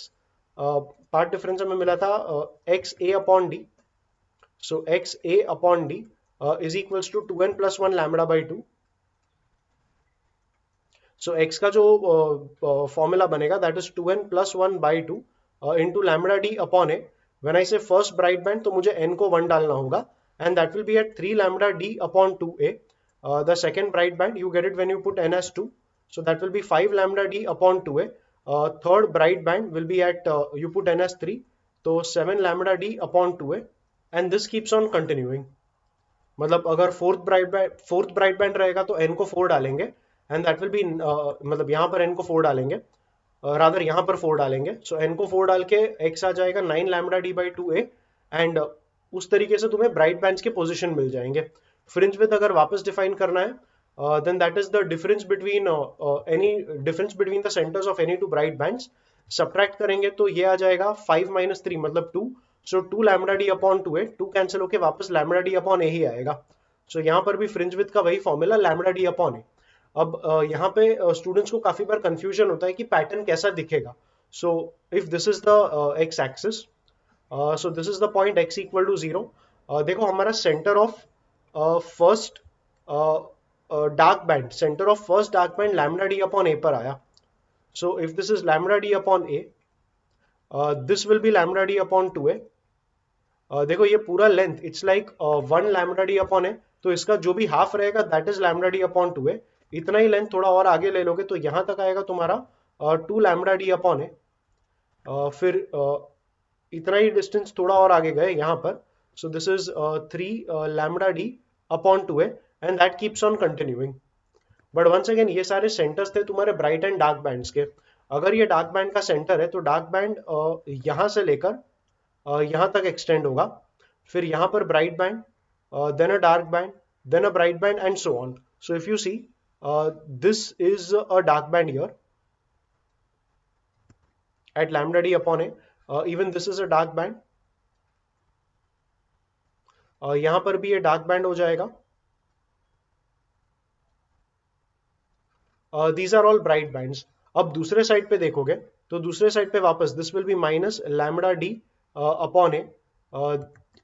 path difference हमें मिला था x a upon d. So x a upon d is equals to 2n plus 1 lambda by 2. So x का जो फॉर्मूला बनेगा that is 2n plus 1 by 2 into lambda D upon a. When I say first bright band तो मुझे n को 1 डालना होगा, and that will be at 3 lambda D upon 2a. The second bright band you get it when you put n as 2, so that will be 5 lambda d upon 2a. Third bright band will be at you put n as 3, तो 7 lambda d upon 2a, and this keeps on continuing. मतलब अगर fourth bright band रहेगा तो n को 4 डालेंगे, and that will B मतलब यहाँ पर n को 4 डालेंगे, रादर यहाँ पर 4 डालेंगे. सो n को 4 डाल के x आ जाएगा 9 lambda d by 2a, and उस तरीके से तुम्हें ब्राइट बैंड्स के पोजीशन मिल जाएंगे. फ्रिंज विड्थ अगर वापस डिफाइन करना है, then that is the difference between any difference between the centers of any two bright bands. Subtract करेंगे तो ये आ जाएगा 5 minus 3 मतलब 2. So 2 lambda d upon 2a, 2 cancel होके वापस lambda d upon a ही आएगा. So यहाँ पर भी फ्रिंज विड्थ का वही formula lambda d upon a. अब यहाँ पे स्टूडेंट्स को काफी बार कंफ्यूजन होता है कि पैटर्न कैसा दिखेगा. So if this is the x axis, so this is the point x equal to 0. देखो हमारा centre of first dark band, centre of first dark band lambda D upon a पर आया. So if this is lambda D upon a, this will be lambda D upon 2a. देखो ये पूरा length it's like 1 lambda D upon a, तो इसका जो भी half रहेगा that is lambda D upon 2a. इतना ही लेंथ थोड़ा और आगे ले लोगे तो यहां तक आएगा तुम्हारा 2 लैम्बडा डी अपॉन ए. फिर इतना ही डिस्टेंस थोड़ा और आगे गए यहाँ पर, सो this is 3 lambda D upon 2a, and that keeps on continuing. But once again ये सारे सेंटर्स थे तुम्हारे ब्राइट एंड डार्क बैंड्स के. अगर ये डार्क बैंड का सेंटर है तो डार्क बैंड यहाँ से लेकर यहाँ तक एक्सटेंड होगा, फिर यहाँ पर bright band, then a dark band, then a bright band, and so on. So if you see this is a dark band here at lambda d upon a, even this is a dark band. यहाँ पर भी ये dark band हो जाएगा. these are all bright bands. अब दूसरे side पे देखोगे तो दूसरे साइड पे वापस this will be minus lambda D upon a.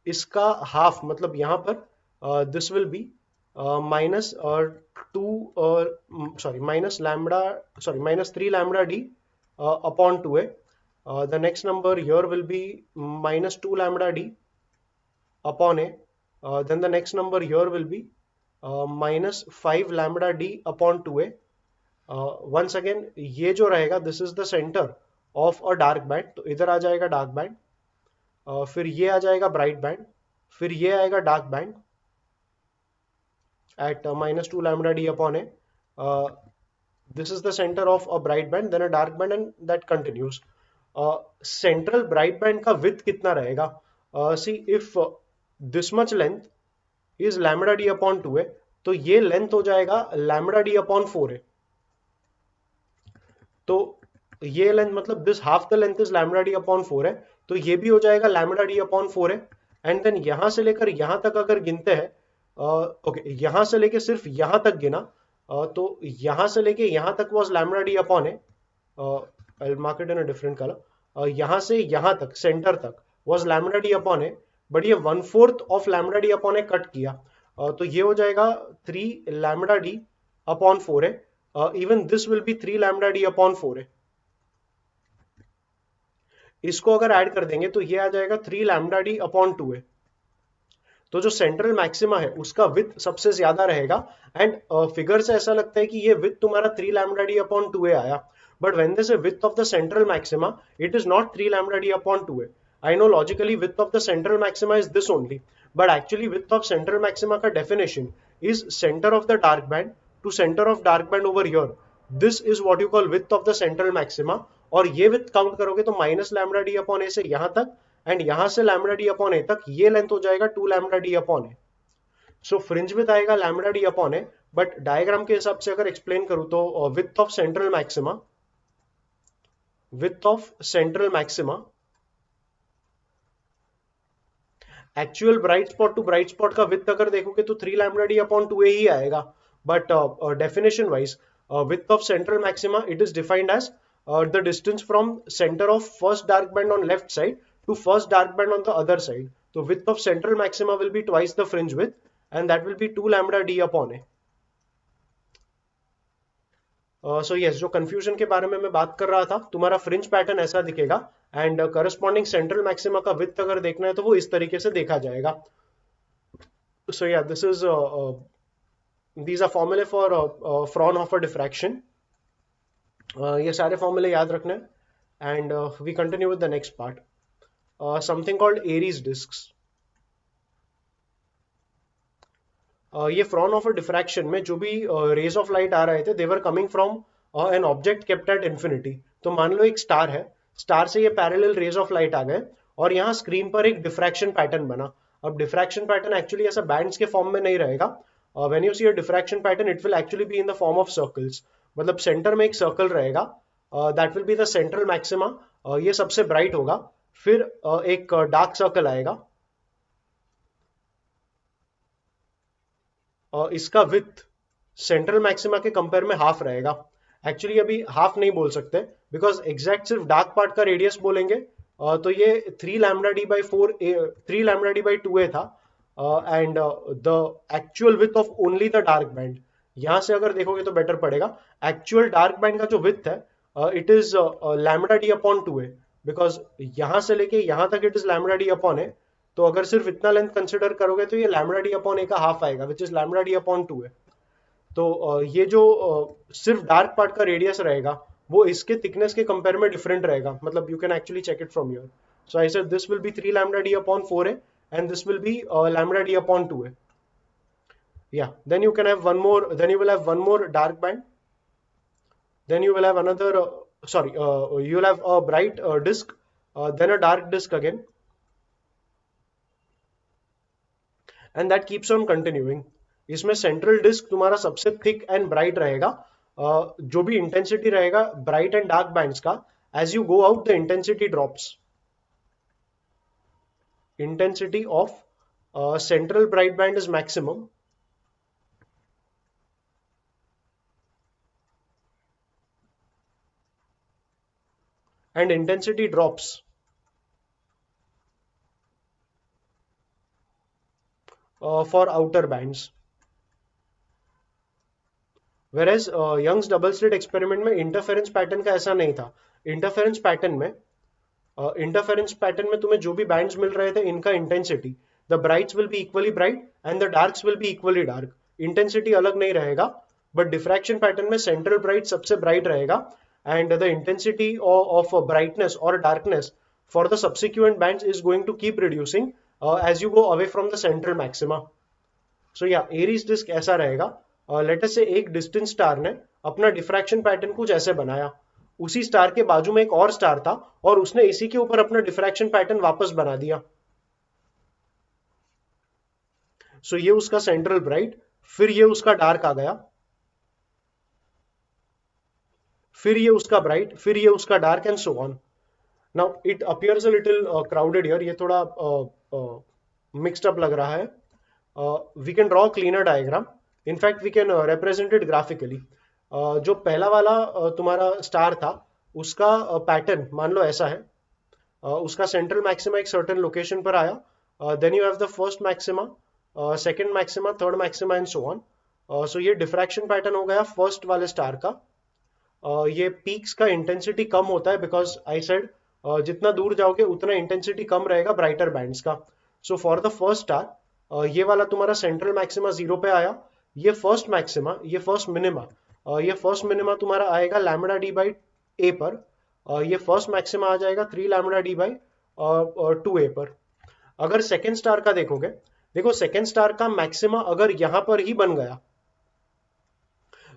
इसका हाफ मतलब यहाँ पर this will be minus 3 lambda D upon 2a. the next number here will be minus 2 lambda d upon a. Then the next number here will be minus 5 lambda d upon 2a. Once again ये जो रहेगा this is the center of a dark band, तो इधर आ जाएगा dark band, फिर ये आ जाएगा bright band, फिर ये आएगा dark band at minus 2 lambda d upon a. This is the center of a bright band, then a dark band, and that continues. Central bright band का विड्थ कितना रहेगा? See if this much length is lambda D upon 2a, तो ये length हो जाएगा lambda D upon 4a. तो ये लेंथ मतलब this half the length is lambda D upon 4a, तो ये भी हो जाएगा लैम्बडा डी अपॉन 4a. एंड देन यहां से लेकर यहां तक अगर गिनते हैं, ओके यहां से लेके सिर्फ यहां तक गिना, तो यहां से लेके यहां तक was lambda D upon A. I'll mark it in a different color. यहाँ से यहाँ तक सेंटर तक was lambda d upon a, but ये 1/4 of lambda d upon a cut किया, तो ये हो जाएगा 3 lambda d upon 4a. Even this will be 3 lambda D upon 4 है। इसको अगर ऐड कर देंगे तो ये आ जाएगा 3 लैम्डा डी अपॉन 2 है। तो जो सेंट्रल मैक्सिमा है उसका विथ सबसे ज्यादा रहेगा, एंड फिगर से ऐसा लगता है कि ये विथ तुम्हारा 3 लैम्डा डी अपॉन 2 आया, but when they say width of the central maxima it is not 3 lambda D upon 2। I know logically width of the central maxima is this only, but actually width of central maxima का definition is centre of the dark band to centre of dark band over here, this is what you call width of the central maxima. और ये width count करोगे तो minus lambda D upon ए से यहां तक, and यहां से lambda D upon ए तक ये लेंथ हो जाएगा 2 lambda D upon a. So fringe width आएगा lambda D upon a, but diagram के हिसाब से अगर एक्सप्लेन करूं तो width of central maxima actual bright spot to bright spot का विथ अगर देखोगे तो 3 लैम्डा डी अपॉन 2 ही आएगा, but definition wise width of central maxima it is defined as the distance from center of first dark band on left side to first dark band on the other side. So width of central maxima will be twice the fringe width, and that will be 2 lambda d upon a. So yes, जो confusion के बारे में मैं बात कर रहा था, तुम्हारा fringe pattern ऐसा दिखेगा, and corresponding central maxima का width अगर देखना है तो वो इस तरीके से देखा जाएगा. So yeah, these are formulae for Fraunhofer diffraction. ये सारे फॉर्मूले याद रखने, and we continue with the next part, something called Airy discs. ये फ्रॉनहोफर डिफ्रैक्शन में जो भी रेज ऑफ लाइट आ रहे थे they were coming from an object kept at infinity. तो मान लो एक स्टार है, स्टार से ये पैरेलल रेज ऑफ लाइट आ गए और यहाँ स्क्रीन पर एक डिफ्रैक्शन पैटर्न बना। अब डिफ्रैक्शन पैटर्न एक्चुअली ऐसा बैंड्स के फॉर्म में नहीं रहेगा। When you see a diffraction pattern it will actually be in the form of circles, मतलब सेंटर में एक सर्कल रहेगा, that will be the central maxima, ये सबसे ब्राइट होगा, फिर एक डार्क सर्कल आएगा, इसका विथ सेंट्रल मैक्सिमा के कंपेयर में हाफ रहेगा। एक्चुअली अभी हाफ नहीं बोल सकते बिकॉज एग्जैक्ट सिर्फ डार्क पार्ट का रेडियस बोलेंगे तो ये 3 lambda D by 3 lambda D by 2a था, and the actual width of only the dark band, यहां से अगर देखोगे तो बेटर पड़ेगा, एक्चुअल डार्क बैंड का जो विथ है it is lambda D upon 2a, because यहां से लेके यहां तक it is lambda D upon a, तो अगर सिर्फ इतना लेंथ कंसिडर करोगे तो ये लैम्डा डी अपॉन a का हाफ आएगा which is lambda D upon 2a। तो ये जो सिर्फ डार्क पार्ट का रेडियस रहेगा वो इसके थिकनेस के कंपेयर में डिफरेंट रहेगा, मतलब you can actually check it from your. So I said this will be 3 lambda D upon 4a and this will be lambda d upon 2a. Yeah, then you can have one more, then you will have one more dark band, then you will have another you will have a bright disk, then a dark disk again, and that keeps on continuing. इसमें central disc तुम्हारा सबसे thick and bright रहेगा, जो भी intensity रहेगा bright and dark bands का, as you go out the intensity drops. Intensity of central bright band is maximum, and intensity drops for outer bands. Whereas Young's double slit experiment में interference pattern का ऐसा नहीं था। interference pattern में तुम्हें जो भी बैंड्स मिल रहे थे इनका intensity, the brights will be equally bright and the darks will be equally dark, intensity अलग नहीं रहेगा। बट डिफ्रैक्शन पैटर्न में सेंट्रल ब्राइट सबसे ब्राइट रहेगा and the intensity of brightness और darkness for the subsequent bands is going to keep reducing as you go away from the central maxima. So या Airy disc ऐसा रहेगा। Late us से एक distance star ने अपना diffraction pattern कुछ ऐसे बनाया, उसी स्टार के बाजू में एक और स्टार था और उसने इसी के ऊपर अपना डिफ्रैक्शन पैटर्न वापस बना दिया। सो ये उसका सेंट्रल ब्राइट, फिर ये उसका डार्क आ गया, फिर ये उसका ब्राइट, फिर ये उसका dark, and so on. Now it appears a little crowded here, ये थोड़ा मिक्स्ड अप लग रहा है। We can draw cleaner diagram, in fact we can represent it graphically. जो पहला वाला तुम्हारा स्टार था उसका पैटर्न मान लो ऐसा है, उसका सेंट्रल मैक्सिमा एक सर्टेन लोकेशन पर आया, then you have the first maxima, second maxima, third maxima and so on. So ये डिफ्रैक्शन पैटर्न हो गया फर्स्ट वाले स्टार का। ये पीक्स का इंटेंसिटी कम होता है बिकॉज आई सेड जितना दूर जाओगे उतना इंटेंसिटी कम रहेगा ब्राइटर बैंड्स का। So for the first star ये वाला तुम्हारा सेंट्रल मैक्सिमा 0 पे आया। ये फर्स्ट मैक्सिमा, ये फर्स्ट मिनिमा, ये फर्स्ट मिनिमा तुम्हारा आएगा लैम्बडा डी बाई ए पर। ये फर्स्ट मैक्सिमा आ जाएगा 3 लैम्बडा डी बाई 2 ए पर। अगर सेकेंड स्टार का देखोगे, देखो सेकेंड स्टार का मैक्सिमा अगर यहां पर ही बन गया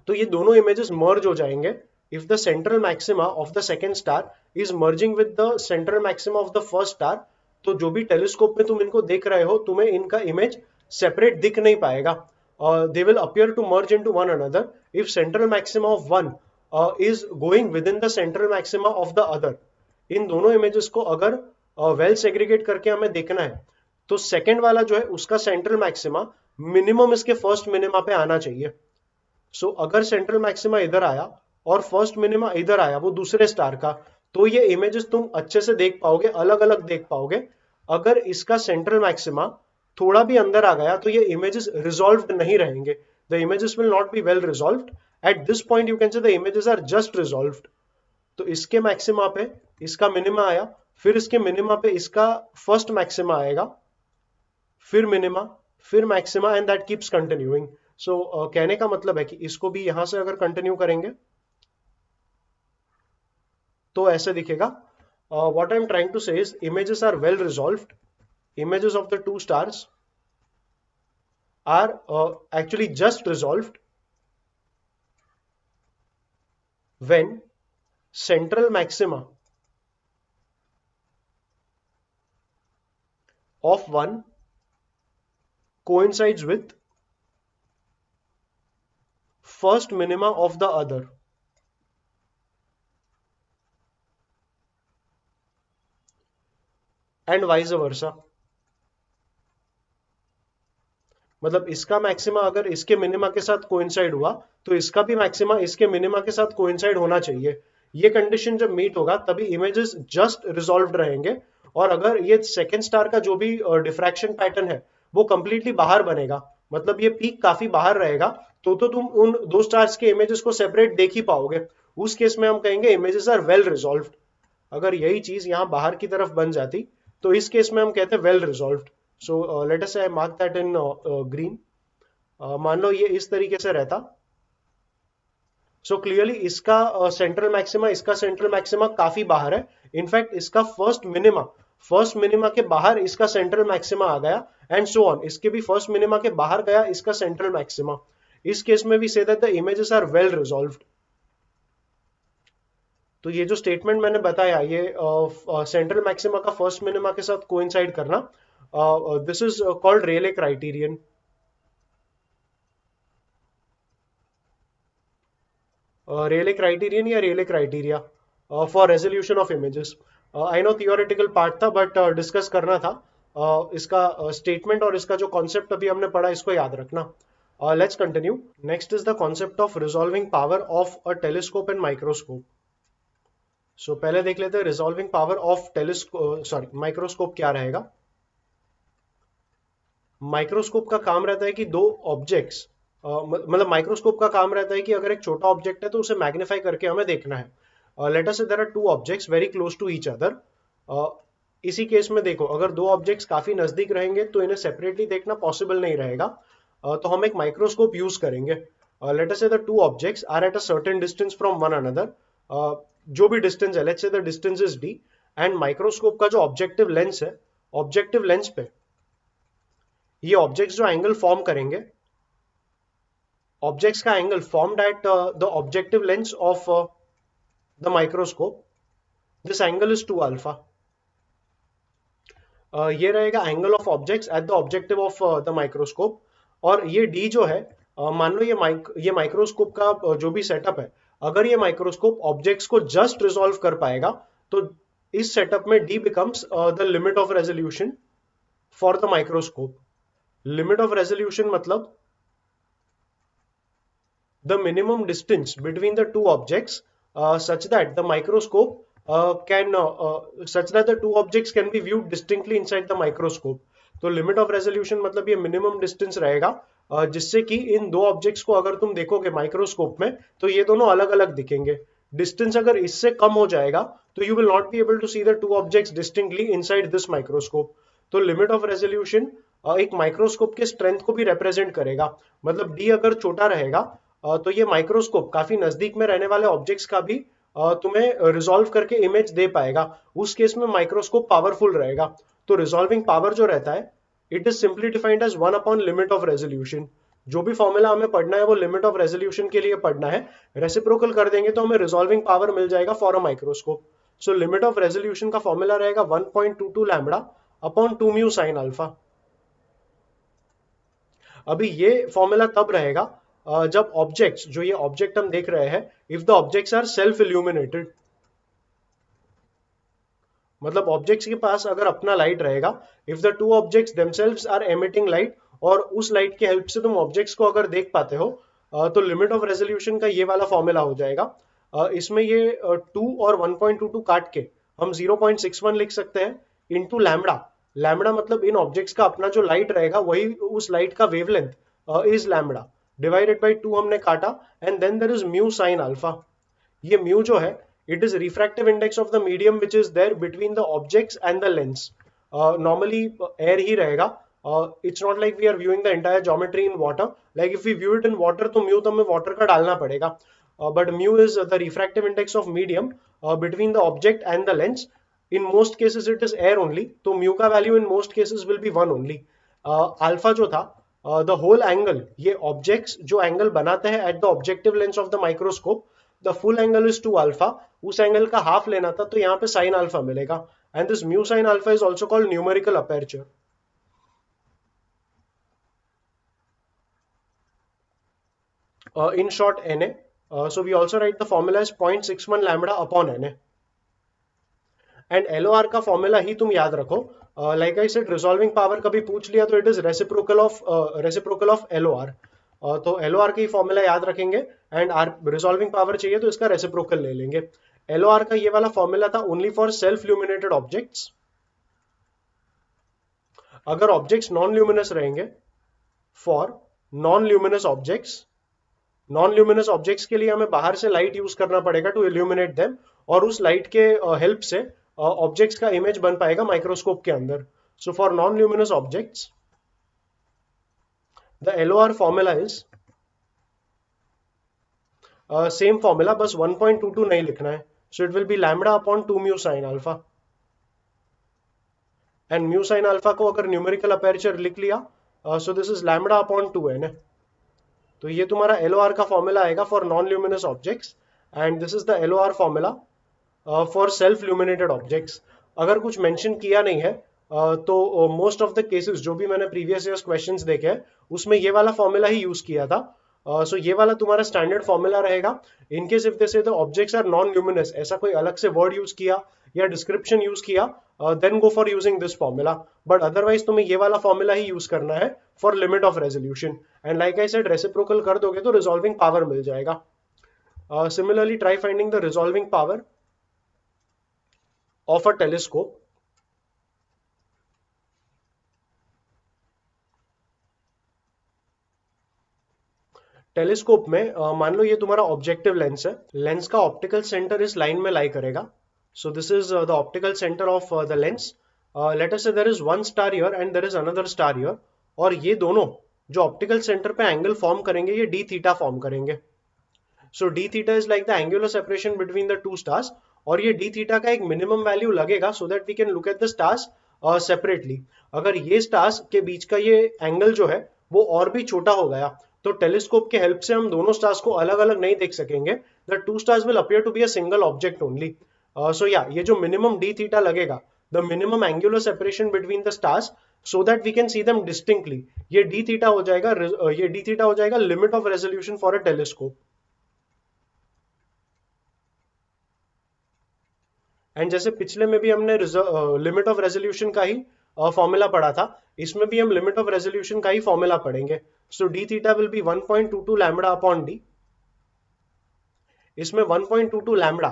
तो ये दोनों इमेजेस मर्ज हो जाएंगे। If the central maxima of the second star is merging with the central maxima of the first star, तो जो भी टेलीस्कोप में तुम इनको देख रहे हो तुम्हें इनका इमेज सेपरेट दिख नहीं पाएगा। They will appear to merge into one another if central maxima of one is going within the central maxima of the other. इन दोनों इमेजेस को अगर वेल सेग्रीगेट करके हमें देखना है तो सेकेंड वाला जो है उसका सेंट्रल मैक्सिमा मिनिमम इसके फर्स्ट मिनिमा पे आना चाहिए। सो अगर सेंट्रल मैक्सिमा इधर आया और फर्स्ट मिनिमा इधर आया वो दूसरे स्टार का, तो ये इमेजेस तुम अच्छे से देख पाओगे, अलग अलग देख पाओगे। अगर इसका सेंट्रल मैक्सिमा थोड़ा भी अंदर आ गया तो ये इमेजेस रिजॉल्व्ड नहीं रहेंगे। The images will not be well resolved at this point. You can say the images are just resolved. तो इसके मैक्सिमा पे इसका मिनिमा आया, फिर इसके मिनिमा पे इसका फर्स्ट मैक्सिमा आएगा, फिर मिनिमा, फिर maxima, and that keeps continuing. So कहने का मतलब है कि इसको भी यहां से अगर कंटिन्यू करेंगे तो ऐसे दिखेगा। What I am trying to say is images are well resolved. Images of the two stars are actually just resolved when central maxima of one coincides with first minima of the other, and vice versa। मतलब इसका maxima अगर इसके minima के साथ coincide हुआ तो इसका भी मैक्सिमा इसके मिनिमा के साथ कोइंसाइड होना चाहिए। ये कंडीशन जब मीट होगा तभी इमेजेस जस्ट रिजॉल्व्ड रहेंगे। और अगर ये सेकेंड स्टार का जो भी डिफ्रैक्शन पैटर्न है वो कंप्लीटली बाहर बनेगा, मतलब ये पीक काफी बाहर रहेगा, तो तुम उन दो स्टार्स के इमेजेस को सेपरेट देख ही पाओगे। उस केस में हम कहेंगे इमेजेस आर वेल रिजॉल्व्ड। अगर यही चीज यहाँ बाहर की तरफ बन जाती तो इस केस में हम कहते हैं well resolved. So let us से मार्क दैट इन ग्रीन। मान लो ये इस तरीके से रहता। सो क्लियरली इसका सेंट्रल मैक्सिमा इसका सेंट्रल मैक्सिमा काफी बाहर है। इनफैक्ट इसका फर्स्ट मिनिमा के बाहर इसका सेंट्रल मैक्सिमा आ गया, एंड सो ऑन। इसके भी फर्स्ट मिनिमा के बाहर गया इसका सेंट्रल मैक्सिमा। इस केस में भी say that the images are well resolved. तो ये जो स्टेटमेंट मैंने बताया ये सेंट्रल मैक्सिमा का फर्स्ट मिनिमा के साथ कोइंसाइड करना, this is called Rayleigh criterion. Rayleigh criterion या Rayleigh criteria for resolution of images. I know theoretical part था बट डिस्कस करना था। इसका स्टेटमेंट और इसका जो कॉन्सेप्ट अभी हमने पढ़ा इसको याद रखना। Let's continue. Next is the concept of resolving power of a telescope and microscope. So पहले देख लेते हैं रिजॉल्विंग पावर ऑफ माइक्रोस्कोप क्या रहेगा। माइक्रोस्कोप का काम रहता है कि दो ऑब्जेक्ट्स, मतलब माइक्रोस्कोप का काम रहता है कि अगर एक छोटा ऑब्जेक्ट है तो उसे मैग्नीफाई करके हमें देखना है। Let us say there are two objects very close to each other. इसी केस में देखो अगर दो ऑब्जेक्ट्स काफी नजदीक रहेंगे तो इन्हें सेपरेटली देखना पॉसिबल नहीं रहेगा। तो हम एक माइक्रोस्कोप यूज करेंगे। Let us say the two objects are at a certain distance from one another. जो भी डिस्टेंस है, let's say the distance is D, and microscope का जो ऑब्जेक्टिव लेंस है, ऑब्जेक्टिव लेंस पे ये ऑब्जेक्ट्स जो एंगल फॉर्म करेंगे, ऑब्जेक्ट्स का angle formed at the objective lens of the microscope, this angle is 2 alpha. ये रहेगा angle of objects at the objective of the microscope. और ये डी जो है, मान लो ये माइक्रोस्कोप का जो भी सेटअप है, अगर ये माइक्रोस्कोप ऑब्जेक्ट्स को जस्ट रिजॉल्व कर पाएगा तो इस सेटअप में D becomes the limit of resolution for the microscope. Limit of resolution मतलब the minimum distance between the two objects such that the microscope such that the two objects can be viewed distinctly inside the microscope। तो limit of resolution मतलब ये minimum distance रहेगा जिससे कि इन दो objects को अगर तुम देखोगे माइक्रोस्कोप में तो ये दोनों अलग अलग दिखेंगे। डिस्टेंस अगर इससे कम हो जाएगा तो you will not be able to see the two objects distinctly inside this microscope. तो लिमिट ऑफ रेजोल्यूशन एक माइक्रोस्कोप के स्ट्रेंथ को भी रिप्रेजेंट करेगा। मतलब डी अगर छोटा रहेगा तो ये माइक्रोस्कोप काफी नजदीक में रहने वाले ऑब्जेक्ट्स का भी तुम्हें रिजॉल्व करके इमेज दे पाएगा। उस केस में माइक्रोस्कोप पावरफुल रहेगा। तो रिजॉल्विंग पावर जो रहता है it is simply defined as 1 upon limit of resolution. जो भी फॉर्मूला हमें पढ़ना है वो लिमिट ऑफ रेजोल्यूशन के लिए पढ़ना है। रेसिप्रोकल कर देंगे तो हमें रिजॉल्विंग पावर मिल जाएगा for a microscope. So limit of resolution का फॉर्मूला रहेगा 1.22 lambda upon 2 mu sine alpha. अभी ये फॉर्मूला तब रहेगा जब ऑब्जेक्ट्स, जो ये ऑब्जेक्ट हम देख रहे हैं, if the objects are self illuminated, मतलब ऑब्जेक्ट्स के पास अगर अपना लाइट रहेगा, if the two objects themselves are emitting light, और उस लाइट के हेल्प से तुम ऑब्जेक्ट्स को अगर देख पाते हो, तो लिमिट ऑफ रेजोल्यूशन का ये वाला फॉर्मूला हो जाएगा। इसमें ये 2 और 1.22 काट के हम 0.61 लिख सकते हैं इनटू लैम्बडा। लैम्बडा मतलब इन ऑब्जेक्ट्स का अपना जो लाइट रहेगा वही उस लाइट का wavelength is lambda, divided by 2 हमने काटा, and then there is mu sine alpha. ये म्यू जो है it is refractive index of the medium which is there between the objects and the lens. Normally air ही रहेगा। It's not like we are viewing the entire geometry in water. Like if we view it in water तो mu तो हमें water का डालना पड़ेगा। But mu is the refractive index of medium between the object and the lens. In most cases it is air only, तो mu का value in most cases will be 1 only. Alpha जो था the whole angle, ये objects जो angle बनाते हैं at the objective lens of the microscope, the full angle is 2 alpha, उस angle का हाफ लेना था तो यहाँ पे साइन अल्फा मिलेगा। And this mu sine alpha is also called numerical aperture. In short Na, so we also write the formula as 0.61 lambda upon Na। And LOR का formula ही तुम याद रखो। Like I said, resolving power कभी पूछ लिया तो it is reciprocal of LOR। तो LOR की फॉर्मूला याद रखेंगे, एंड आर रिजॉल्विंग पावर चाहिए तो इसका रेसिप्रोकल ले लेंगे। LOR का ये वाला फॉर्मूला था only for self luminated objects. अगर ऑब्जेक्ट्स नॉन ल्यूमिनस रहेंगे, for non luminous objects, non luminous objects के लिए हमें बाहर से लाइट यूज करना पड़ेगा टू इल्यूमिनेट देम, और उस लाइट के हेल्प से ऑब्जेक्ट्स का इमेज बन पाएगा माइक्रोस्कोप के अंदर। So for non luminous objects the LOR formula is same formula, बस 1.22 नहीं लिखना है। So it will be lambda upon 2 mu sine alpha. And mu sine alpha को अगर न्यूमेरिकल अपर्चर लिख लिया, सो दिस इज लैम्बडा अपॉन 2 है ना। तो ये तुम्हारा LOR का फॉर्मूला आएगा for non luminous objects, and this is the LOR formula for self luminated objects. अगर कुछ मेंशन किया नहीं है तो मोस्ट ऑफ द केसेस जो भी मैंने प्रीवियस ईयर्स क्वेश्चंस देखे हैं उसमें ये वाला फॉर्मूला ही यूज किया था। सो ये वाला तुम्हारा स्टैंडर्ड फॉर्मूला रहेगा। In case if they say the objects are non luminous, ऐसा कोई अलग से वर्ड यूज किया या डिस्क्रिप्शन यूज किया, then go for using this formula. But otherwise तुम्हें ये वाला फॉर्मूला ही यूज करना है for limit of resolution. And like I said, reciprocal कर दोगे तो रिजॉल्विंग पावर मिल जाएगा। Similarly try finding the resolving power of a telescope. Telescope में मान लो ये तुम्हारा ऑब्जेक्टिव लेंस है। लेंस का ऑप्टिकल सेंटर इस लाइन में लाई करेगा। So this is the optical centre of the lens. Let us say there is one star here and there is another star here, और ये दोनों जो ऑप्टिकल सेंटर पे एंगल फॉर्म करेंगे ये डी थीटा फॉर्म करेंगे। So d theta is like the angular separation between the two stars, और ये डी थीटा का एक मिनिमम वैल्यू लगेगा so that we can look at the stars separately. अगर ये स्टार्स के बीच का ये एंगल जो है वो और भी छोटा हो गया तो टेलीस्कोप के हेल्प से हम दोनों स्टार्स को अलग अलग नहीं देख सकेंगे। The two stars will appear to be a single object only. So या ये जो मिनिमम डी थीटा लगेगा, the minimum angular separation between the stars, so that we can see them distinctly, ये डी थीटा हो जाएगा। ये d theta हो जाएगा limit of resolution for a telescope. And जैसे पिछले में भी हमने लिमिट ऑफ रेजोल्यूशन का ही फॉर्मूला पढ़ा था, इसमें भी हम लिमिट ऑफ रेजोल्यूशन का ही फॉर्मूला पढ़ेंगे। So d theta will be 1.22 lambda upon D. इसमें 1.22 लैम्बडा,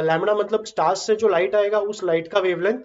लैम्बडा मतलब स्टार्स से जो लाइट आएगा उस लाइट का वेवलेंथ,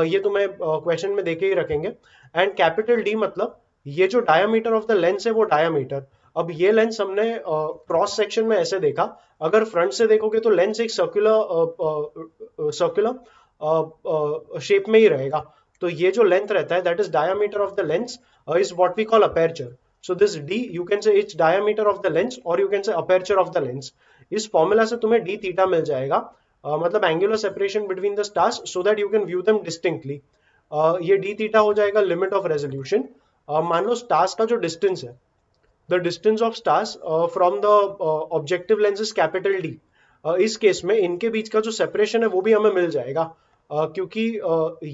ये तुम्हें क्वेश्चन में देके ही रखेंगे। एंड कैपिटल डी मतलब ये जो डायामीटर ऑफ द लेंस है वो डायामीटर, अब ये लेंस हमने क्रॉस सेक्शन में ऐसे देखा, अगर फ्रंट से देखोगे तो लेंस एक सर्कुलर सर्कुलर शेप में ही रहेगा। तो ये जो लेंथ रहता है that is diameter of the lens is what we call aperture. So this D you can say it's diameter of the lens और you can say aperture of the lens. इस formula से तुम्हें d theta मिल जाएगा, मतलब angular separation between the stars so that you can view them distinctly. ये d theta हो जाएगा लिमिट ऑफ रेजोल्यूशन। मान लो स्टार्स का जो डिस्टेंस है, the distance of stars from the objective lens is capital D. इस केस में इनके बीच का जो सेपरेशन है वो भी हमें मिल जाएगा, क्योंकि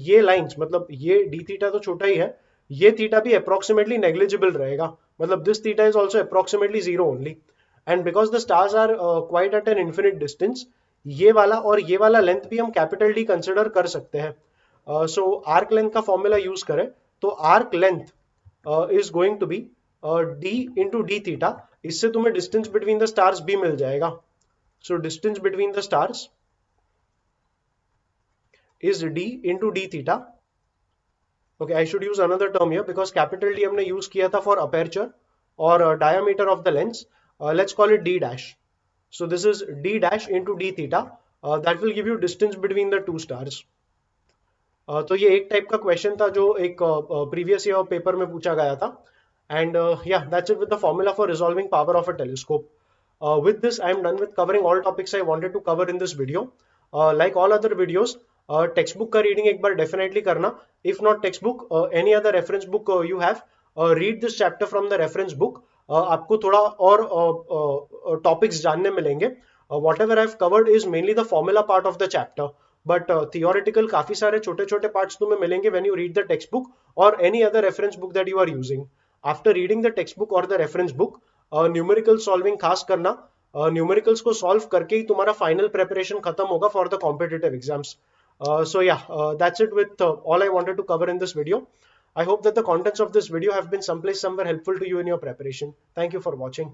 ये लाइंस मतलब ये डी थीटा तो छोटा ही है, ये थीटा भी अप्रोक्सीमेटली नेग्लिजिबल रहेगा, मतलब this theta is also approximately zero only. And because the stars are quite at an infinite distance, ये वाला और ये वाला लेंथ भी हम कैपिटल डी कंसिडर कर सकते हैं। सो आर्क लेंथ का फॉर्मूला यूज करें तो arc length is going to be D into D theta. इससे तुम्हें डिस्टेंस बिटवीन द स्टार्स भी मिल जाएगा। So distance between the stars is D into D theta. Okay, I should use another term here because capital D हमने use किया था for aperture और diameter of the lens. Let's call it D dash. So this is D dash into D theta, that will give you distance between the two stars. तो ये एक type का question था जो एक प्रीवियस ईयर पेपर में पूछा गया था। And yeah, that's it with the formula for resolving power of a telescope. With this I am done with covering all topics I wanted to cover in this video. Like all other videos, textbook का reading एक बार definitely करना, if not textbook, any other reference book you have, read this chapter from the reference book. आपको थोड़ा और topics जानने मिलेंगे। Whatever I have covered is mainly the formula part of the chapter, but theoretical काफी सारे छोटे छोटे parts तुम्हें मिलेंगे when you read the textbook or any other reference book that you are using. After reading the textbook or the reference book, numerical solving खास करना, numericals को solve करके ही तुम्हारा फाइनल प्रेपरेशन खत्म होगा for the competitive exams. So yeah, that's it with all I wanted to cover in this video. I hope that the contents of this video have been someplace somewhere helpful to you in your preparation. Thank you for watching.